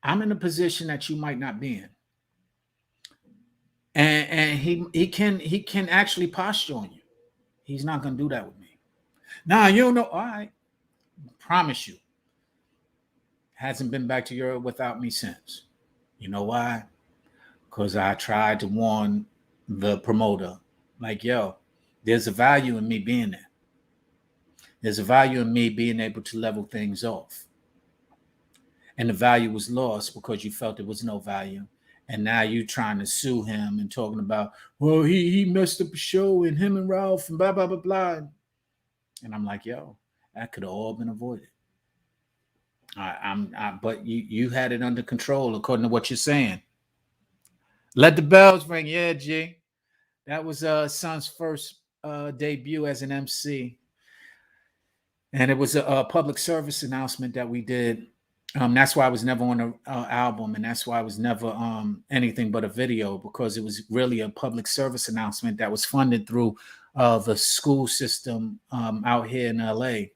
I'm in a position that you might not be in. And he can actually posture on you. He's not gonna do that with me. Nah, you don't know. All right. Promise you. Hasn't been back to Europe without me since. You know why? Because I tried to warn the promoter, like, yo, there's a value in me being there. There's a value in me being able to level things off. And the value was lost because you felt there was no value. And now you trying to sue him and talking about, well, he messed up a show and him and Ralph and blah, blah, blah, blah. And I'm like, yo, that could have all been avoided. But you had it under control according to what you're saying. Let the bells ring. Yeah, G. That was Son's first debut as an MC. And it was a public service announcement that we did. That's why I was never on an album, and that's why I was never anything but a video, because it was really a public service announcement that was funded through the school system out here in LA.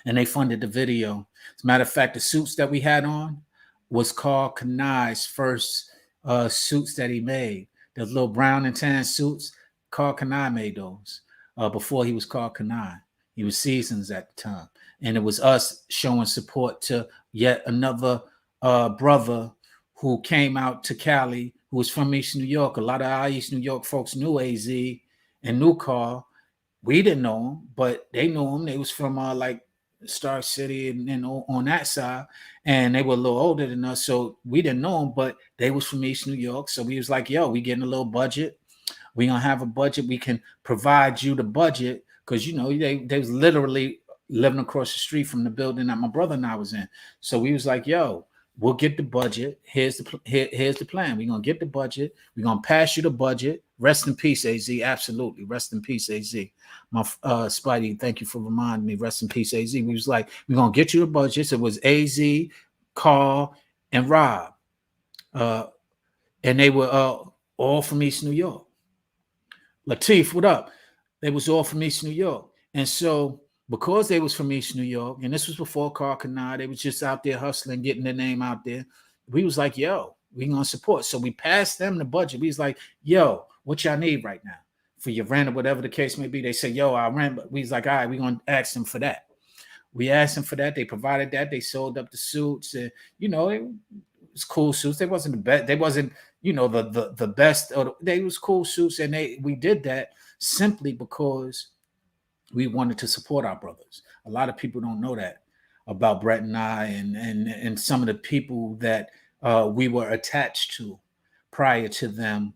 And they funded the video. As a matter of fact, the suits that we had on was Carl Kanai's first suits that he made. Those little brown and tan suits, Carl Kanai made those before he was Carl Kanai. He was Seasons at the time. And it was us showing support to yet another brother who came out to Cali, who was from East New York. A lot of our East New York folks knew AZ and knew Carl. We didn't know him, but they knew him. They was from like Star City and on that side, and they were a little older than us, so we didn't know them, but they was from East New York. So we was like, yo, we getting a little budget. We gonna have a budget. We can provide you the budget, because they was literally living across the street from the building that my brother and I was in. So we was like, yo, we'll get the budget. Here's the plan. We're gonna get the budget. We're gonna pass you the budget. Rest in peace, AZ. Absolutely. Rest in peace, AZ. My Spidey, thank you for reminding me. Rest in peace, AZ. We was like, we're gonna get you the budgets. It was AZ, Carl, and Rob. And they were all from East New York. Latif, what up? They was all from East New York. And so because they was from East New York, and this was before Carl Kanai, they was just out there hustling, getting their name out there. We was like, yo, we gonna support. So we passed them the budget. We was like, yo, what y'all need right now for your rent or whatever the case may be? They said, yo, our rent. But we was like, all right, we gonna ask them for that. We asked them for that. They provided that. They sold up the suits, and it was cool suits. They wasn't the best. They wasn't, the best. They was cool suits, and we did that simply because we wanted to support our brothers. A lot of people don't know that about Brett and I, and some of the people that we were attached to prior to them.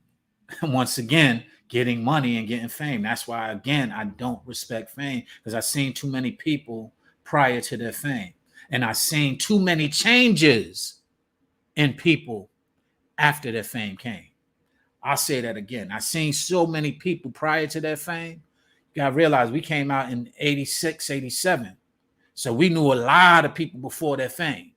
Once again, getting money and getting fame. That's why, again, I don't respect fame, because I've seen too many people prior to their fame, and I've seen too many changes in people after their fame came. I'll say that again. I seen so many people prior to their fame. You gotta realize we came out in 86, 87. So we knew a lot of people before their fame.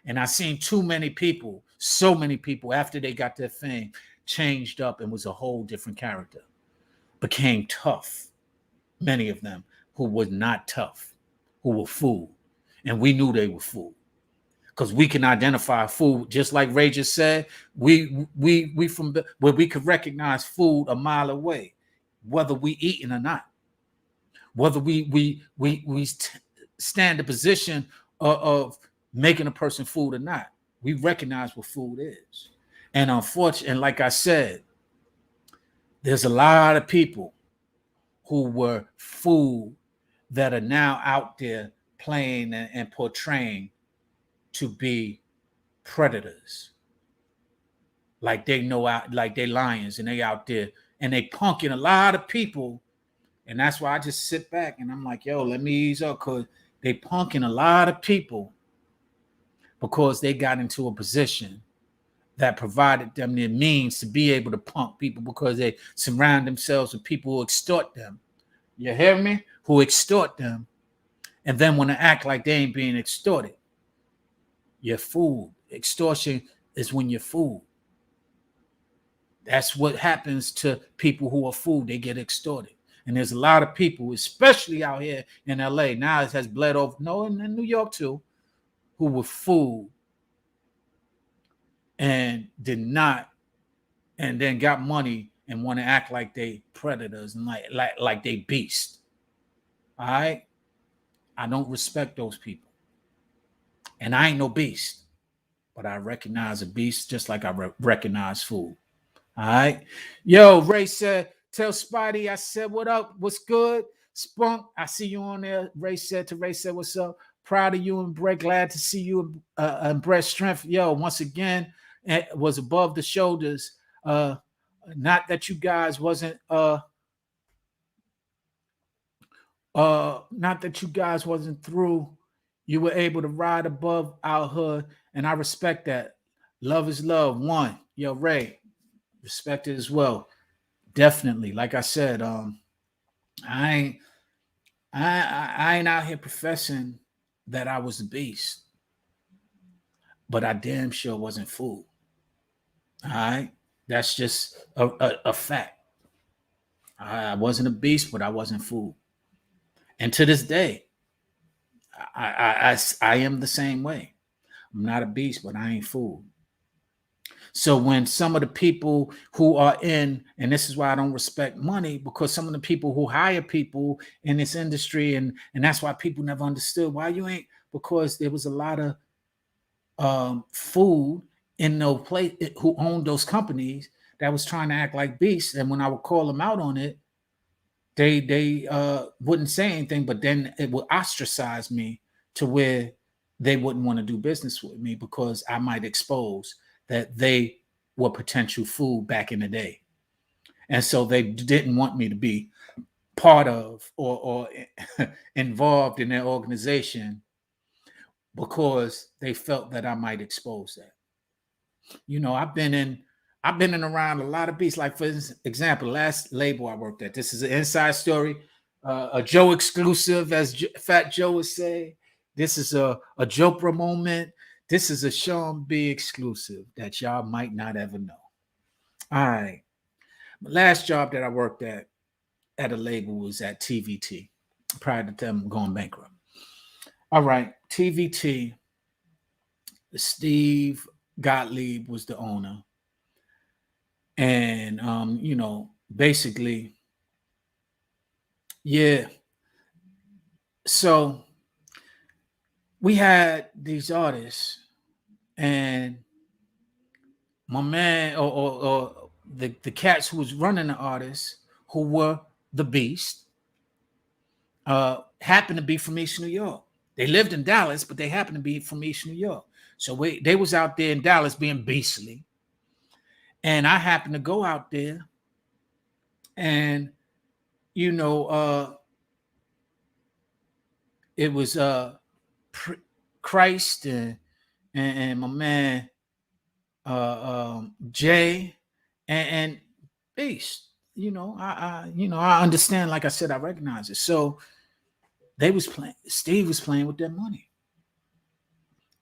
And I seen too many people, so many people after they got their fame, changed up and was a whole different character. Became tough. Many of them who were not tough, who were fooled. And we knew they were fooled. Because we can identify food, just like Ray just said. We from where we could recognize food a mile away, whether we eating or not, whether we stand the position of making a person food or not. We recognize what food is, and unfortunately, and like I said, there's a lot of people who were food that are now out there playing and portraying to be predators, like they know out, like they lions, and they out there and they punking a lot of people. And that's why I just sit back and I'm like, yo, let me ease up, because they punking a lot of people because they got into a position that provided them the means to be able to punk people, because they surround themselves with people who extort them. You hear me? Who extort them and then want to act like they ain't being extorted. You're fooled. Extortion is when you're fooled. That's what happens to people who are fooled. They get extorted. And there's a lot of people, especially out here in LA, now it has bled over, no, in New York too, who were fooled and did not, and then got money and want to act like they predators and like they beast. All right? I don't respect those people. And I ain't no beast, but I recognize a beast just like I recognize food. All right. Yo, Ray said, tell Spidey I said, what up? What's good? Spunk, I see you on there. Ray said, what's up? Proud of you and Brett. Glad to see you and Brett's strength. Yo, once again, it was above the shoulders. Not that you guys wasn't not that you guys wasn't through. You were able to ride above our hood, and I respect that. Love is love. One. Yo, Ray, respect it as well. Definitely. Like I said, I ain't I ain't out here professing that I was a beast, but I damn sure wasn't fooled. All right. That's just a fact. I wasn't a beast, but I wasn't fooled. And to this day, I am the same way. I'm not a beast, but I ain't fooled. So when some of the people who are in, and this is why I don't respect money, because some of the people who hire people in this industry, and that's why people never understood why you ain't, because there was a lot of food in those place who owned those companies that was trying to act like beasts. And when I would call them out on it, they wouldn't say anything, but then it would ostracize me to where they wouldn't want to do business with me, because I might expose that they were potential food back in the day. And so they didn't want me to be part of or involved in their organization, because they felt that I might expose that. You know, I've been in around a lot of beats. Like, for example, last label I worked at, this is an inside story, a Joe exclusive, as Fat Joe would say. This is a Jopra moment. This is a Sean B exclusive that y'all might not ever know. All right. My last job that I worked at a label was at TVT, prior to them going bankrupt. All right. TVT, Steve Gottlieb was the owner. And, you know, basically, yeah. So we had these artists, and my man or the cats who was running the artists, who were the beast, happened to be from East New York. They lived in Dallas, but they happened to be from East New York. So they was out there in Dallas being beastly. And I happened to go out there, and, you know, it was Christ and my man Jay, and Beast. I understand. Like I said, I recognize it. So they was playing. Steve was playing with their money,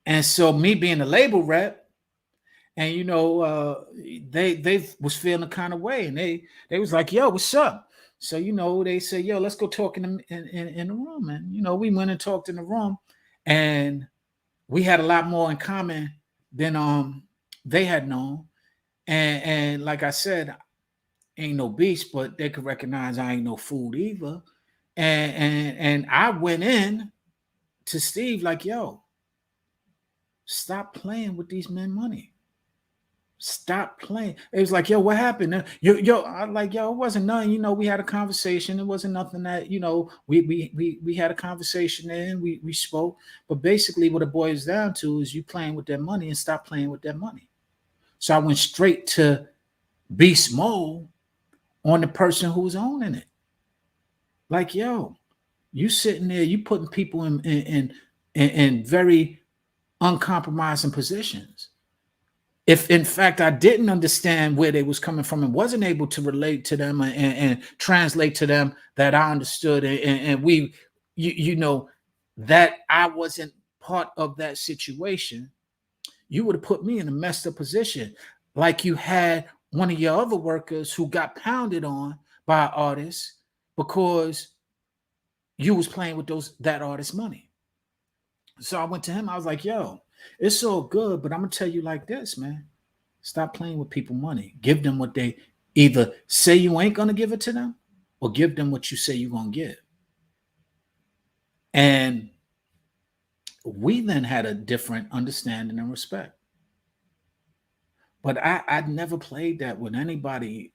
and so me being a label rep, and they was feeling kind of way, and they was like, "Yo, what's up?" So they said, "Yo, let's go talk in the room," and we went and talked in the room, and we had a lot more in common than they had known, and like I said, ain't no beast, but they could recognize I ain't no fool either. And I went in to Steve like, yo, stop playing with these men money. Stop playing. It was like, yo, what happened? I like, yo, it wasn't nothing. We had a conversation. It wasn't nothing that, we had a conversation and we spoke. But basically what it boils down to is you playing with their money and stop playing with their money. So I went straight to beast mode on the person who's owning it. Like, yo, you sitting there, you putting people in very uncompromising positions. If in fact I didn't understand where they was coming from and wasn't able to relate to them and translate to them that I understood and we, that I wasn't part of that situation, you would have put me in a messed up position, like you had one of your other workers who got pounded on by artists because you was playing with that artist's money. So I went to him. I was like, yo, it's all good, but I'm gonna tell you like this, man. Stop playing with people money. Give them what they either say you ain't gonna give it to them or give them what you say you're gonna give. And we then had a different understanding and respect. But I'd never played that with anybody.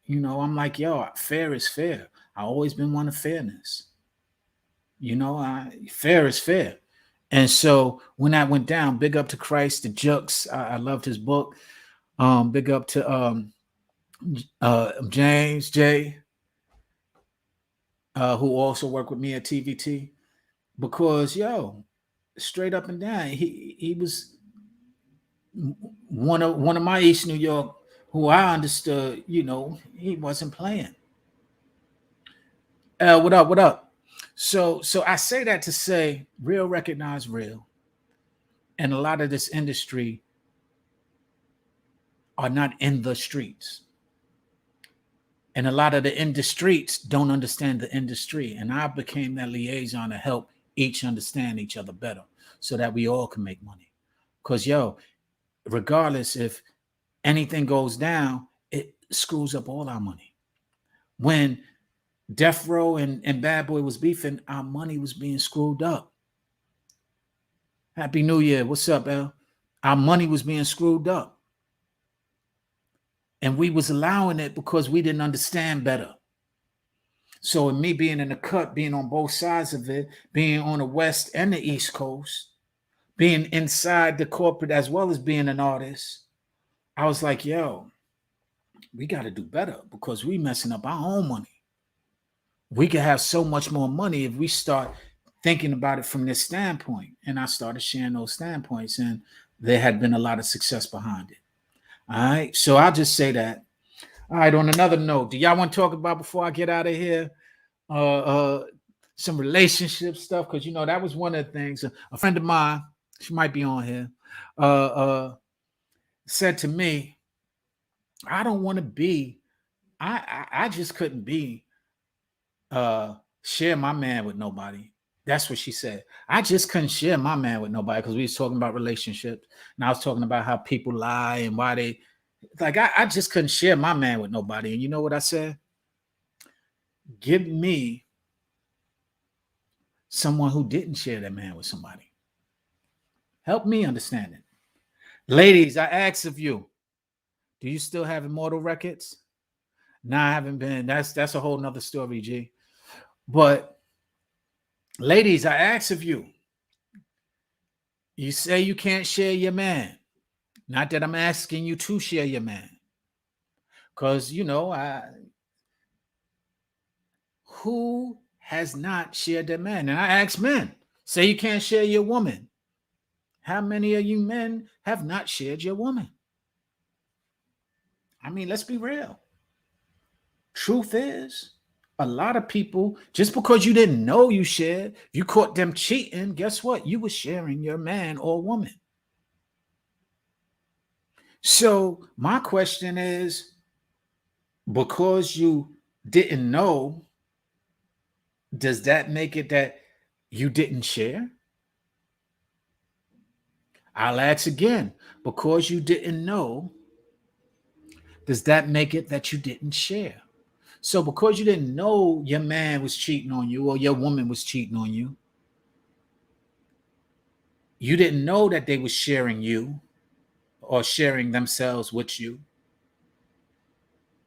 I'm like, yo, fair is fair. I always been one of fairness. Fair is fair. And so when that went down, big up to Christ, the Jux. I loved his book. Big up to James J, who also worked with me at TVT. Because yo, straight up and down, he was one of my East New York who I understood. He wasn't playing. What up? What up? So I say that to say real recognize real. And a lot of this industry are not in the streets. And a lot of the in the streets don't understand the industry. And I became that liaison to help each understand each other better so that we all can make money. Because, yo, regardless if anything goes down, it screws up all our money. When Death Row and Bad Boy was beefing, our money was being screwed up. Happy New Year. What's up, Al? Our money was being screwed up. And we was allowing it because we didn't understand better. So in me being in the cut, being on both sides of it, being on the West and the East Coast, being inside the corporate as well as being an artist, I was like, yo, we got to do better because we messing up our own money. We could have so much more money if we start thinking about it from this standpoint. And I started sharing those standpoints, and there had been a lot of success behind it. All right. So I'll just say that. All right. On another note, do y'all want to talk about before I get out of here? Some relationship stuff, because that was one of the things. A friend of mine, she might be on here, said to me, I don't want to be, I just couldn't be share my man with nobody. That's what she said. I just couldn't share my man with nobody because we was talking about relationships. And I was talking about how people lie and why they like I just couldn't share my man with nobody. And you know what I said? Give me someone who didn't share their man with somebody. Help me understand it. Ladies, I ask of you, do you still have Immortal Records? No, I haven't been. That's a whole nother story, G. But ladies, I ask of you, you say you can't share your man. Not that I'm asking you to share your man. Because, who has not shared their man? And I ask men, say you can't share your woman. How many of you men have not shared your woman? I mean, let's be real. Truth is, a lot of people, just because you didn't know you shared, you caught them cheating, guess what? You were sharing your man or woman. So my question is, because you didn't know, does that make it that you didn't share? I'll ask again, because you didn't know, does that make it that you didn't share? So because you didn't know your man was cheating on you or your woman was cheating on you, you didn't know that they were sharing you or sharing themselves with you.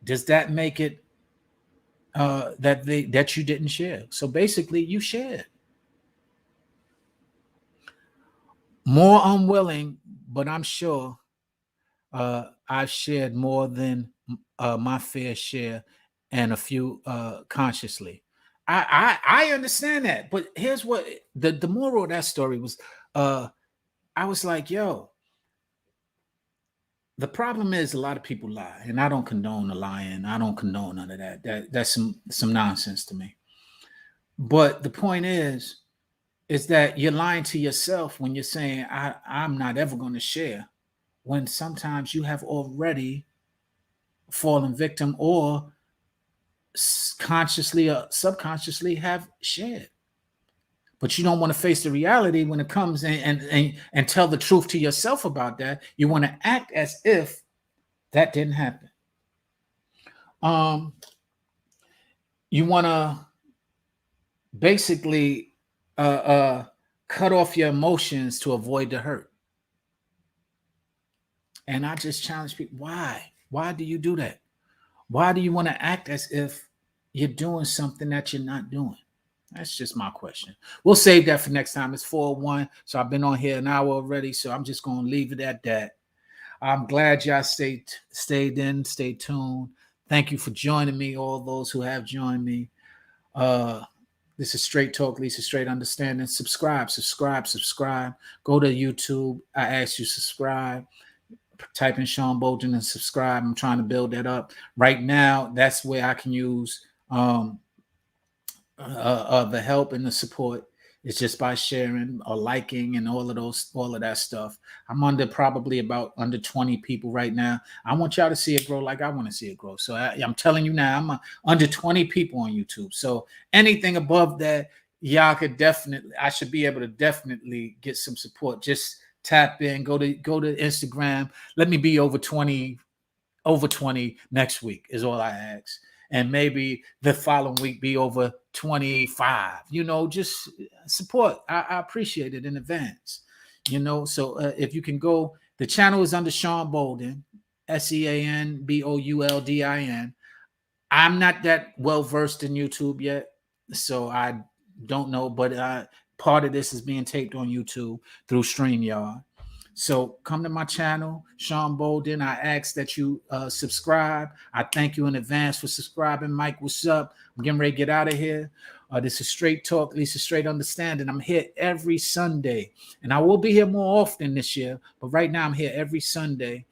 Does that make it that you didn't share? So basically, you shared. More unwilling, but I'm sure I've shared more than my fair share, and a few consciously. I understand that, but here's what the moral of that story was. I was like, yo, the problem is a lot of people lie, and I don't condone the lying. I don't condone none of that. That's some nonsense to me. But the point is that you're lying to yourself when you're saying I'm not ever going to share, when sometimes you have already fallen victim or consciously or subconsciously have shared. But you don't want to face the reality when it comes and tell the truth to yourself about that. You want to act as if that didn't happen. You want to basically cut off your emotions to avoid the hurt. And I just challenge people, why? Why do you do that? Why do you want to act as if you're doing something that you're not doing? That's just my question. We'll save that for next time. It's 4:01. So I've been on here an hour already. So I'm just going to leave it at that. I'm glad y'all stayed in, stay tuned. Thank you for joining me, all those who have joined me. This is Straight Talk, Lisa Straight Understanding. Subscribe. Go to YouTube. I ask you subscribe. Type in Sean Bolden and subscribe. I'm trying to build that up. Right now, that's where I can use the help and the support. It's just by sharing or liking and all of that stuff. I'm probably about under 20 people right now. I want y'all to see it grow like I want to see it grow. So I'm telling you now, I'm under 20 people on YouTube. So anything above that, y'all could definitely, I should be able to definitely get some support. Just tap in, go to Instagram. Let me be over 20 next week is all I ask. And maybe the following week be over 25. Just support. I appreciate it in advance. So if you can go, the channel is under Sean Bolden, SeanBouldin. I'm not that well versed in YouTube yet, so I don't know, but part of this is being taped on YouTube through StreamYard. So come to my channel, Sean Bolden. I ask that you subscribe. I thank you in advance for subscribing. Mike, what's up? I'm getting ready to get out of here. This is Straight Talk, Lisa Straight Understanding. I'm here every Sunday, and I will be here more often this year. But right now, I'm here every Sunday,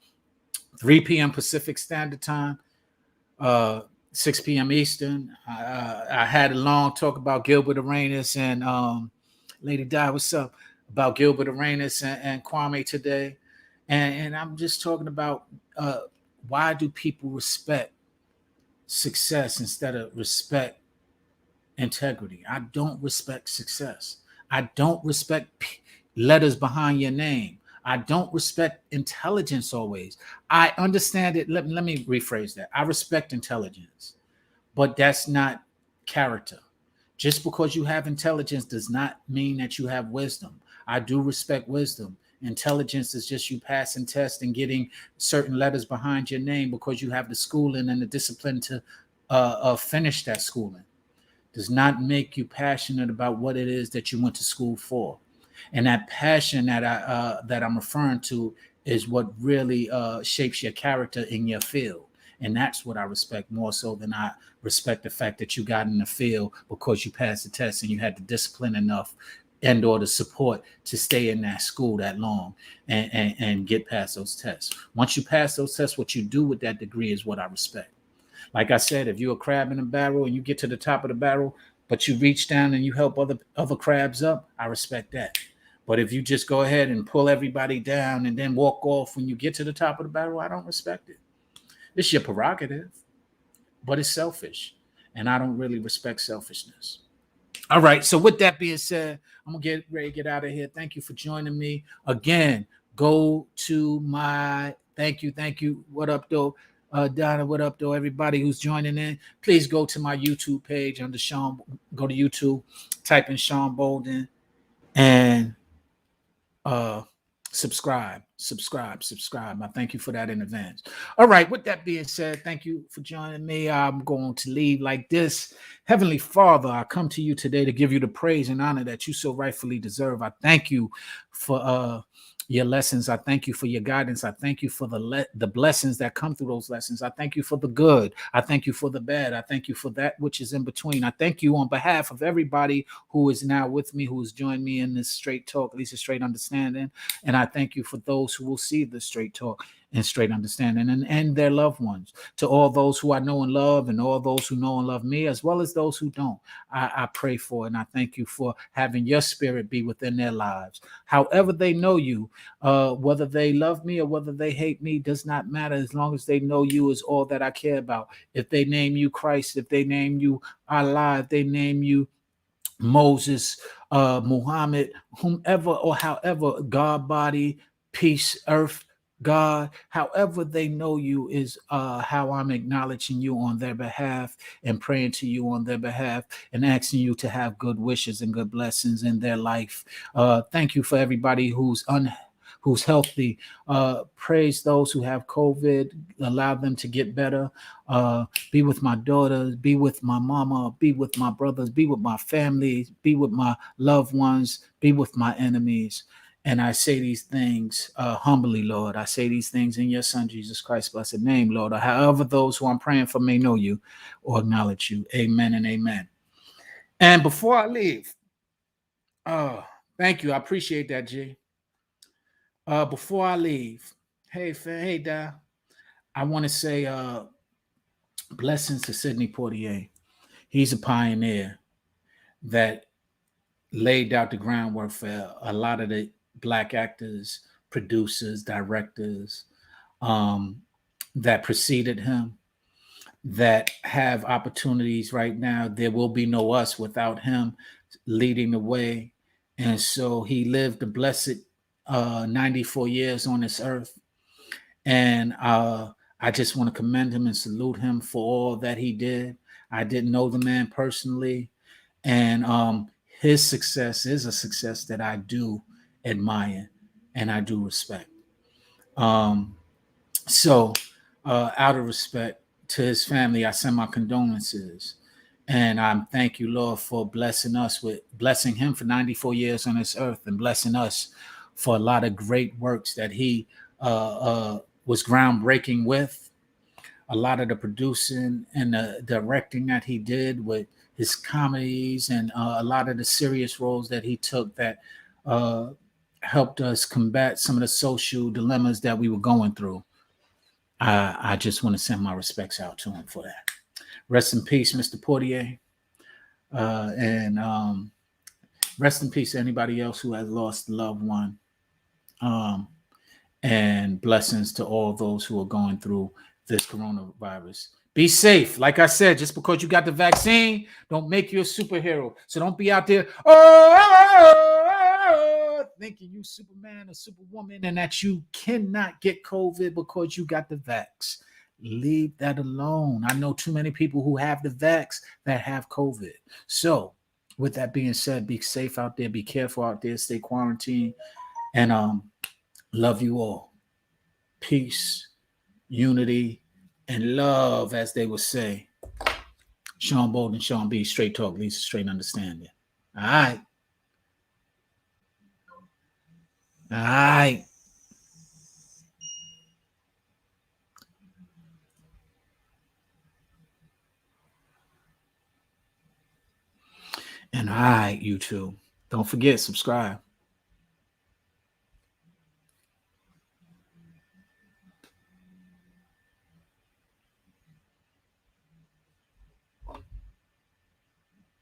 3 p.m. Pacific Standard Time, 6 p.m. Eastern. I had a long talk about Gilbert Arenas and Lady Di. What's up? About Gilbert Arenas and Kwame today. And I'm just talking about why do people respect success instead of respect integrity? I don't respect success. I don't respect letters behind your name. I don't respect intelligence always. I understand it. Let me rephrase that. I respect intelligence, but that's not character. Just because you have intelligence does not mean that you have wisdom. I do respect wisdom. Intelligence is just you passing tests and getting certain letters behind your name because you have the schooling and the discipline to finish that schooling. Does not make you passionate about what it is that you went to school for. And that passion that I'm referring to is what really shapes your character in your field. And that's what I respect more so than I respect the fact that you got in the field because you passed the test and you had the discipline enough and or the support to stay in that school that long and get past those tests. Once you pass those tests, what you do with that degree is what I respect. Like I said, if you're a crab in a barrel and you get to the top of the barrel, but you reach down and you help other crabs up, I respect that. But if you just go ahead and pull everybody down and then walk off when you get to the top of the barrel, I don't respect it. It's your prerogative, but it's selfish. And I don't really respect selfishness. All right. So with that being said, I'm gonna get ready to get out of here. Thank you for joining me again. Go to my thank you. What up, though? Donna, what up, though? Everybody who's joining in, please go to my YouTube page under Sean. Go to YouTube, type in Sean Bolden, and uh subscribe. I thank you for that in advance. All right, with that being said, thank you for joining me. I'm going to leave like this. Heavenly Father, I come to you today to give you the praise and honor that you so rightfully deserve. I thank you for your lessons. I thank you for your guidance. I thank you for the blessings that come through those lessons. I thank you for the good. I thank you for the bad. I thank you for that which is in between. I thank you on behalf of everybody who is now with me, who has joined me in this straight talk, at least a straight understanding. And I thank you for those who will see the straight talk and straight understanding and their loved ones. To all those who I know and love, and all those who know and love me, as well as those who don't, I pray for and I thank you for having your spirit be within their lives. However they know you, whether they love me or whether they hate me, does not matter. As long as they know you is all that I care about. If they name you Christ, if they name you Allah, if they name you Moses, Muhammad, whomever or however, God, body, peace, earth, God, however they know you is how I'm acknowledging you on their behalf and praying to you on their behalf and asking you to have good wishes and good blessings in their life. Thank you for everybody who's healthy. Praise those who have COVID, allow them to get better. Be with my daughters, be with my mama, be with my brothers, be with my family, be with my loved ones, be with my enemies. And I say these things humbly, Lord. I say these things in your Son, Jesus Christ's blessed name, Lord. Or however those who I'm praying for may know you or acknowledge you. Amen and amen. And before I leave, thank you. I appreciate that, G. Before I leave, hey, Da, I want to say blessings to Sidney Poitier. He's a pioneer that laid out the groundwork for a lot of the Black actors, producers, directors that preceded him, that have opportunities right now. There will be no us without him leading the way. And so he lived a blessed 94 years on this earth. And I just want to commend him and salute him for all that he did. I didn't know the man personally, and his success is a success that I do admire and I do respect. So, out of respect to his family, I send my condolences. And I thank you, Lord, for blessing him for 94 years on this earth and blessing us for a lot of great works that he was groundbreaking with. A lot of the producing and the directing that he did with his comedies and a lot of the serious roles that he took that helped us combat some of the social dilemmas that we were going through. I just want to send my respects out to him for that. Rest in peace, Mr. Poitier. And rest in peace to anybody else who has lost a loved one. And blessings to all those who are going through this coronavirus. Be safe. Like I said, just because you got the vaccine, don't make you a superhero. So don't be out there, thinking you Superman or Superwoman and that you cannot get COVID because you got the vax. Leave that alone. I know too many people who have the vax that have COVID. So with that being said, be safe out there, be careful out there, stay quarantined, and love you all. Peace, unity, and love, as they would say. Sean Bolden, Sean B, straight talk leads to straight understanding. All right. All right. And all right, you two. Don't forget, subscribe.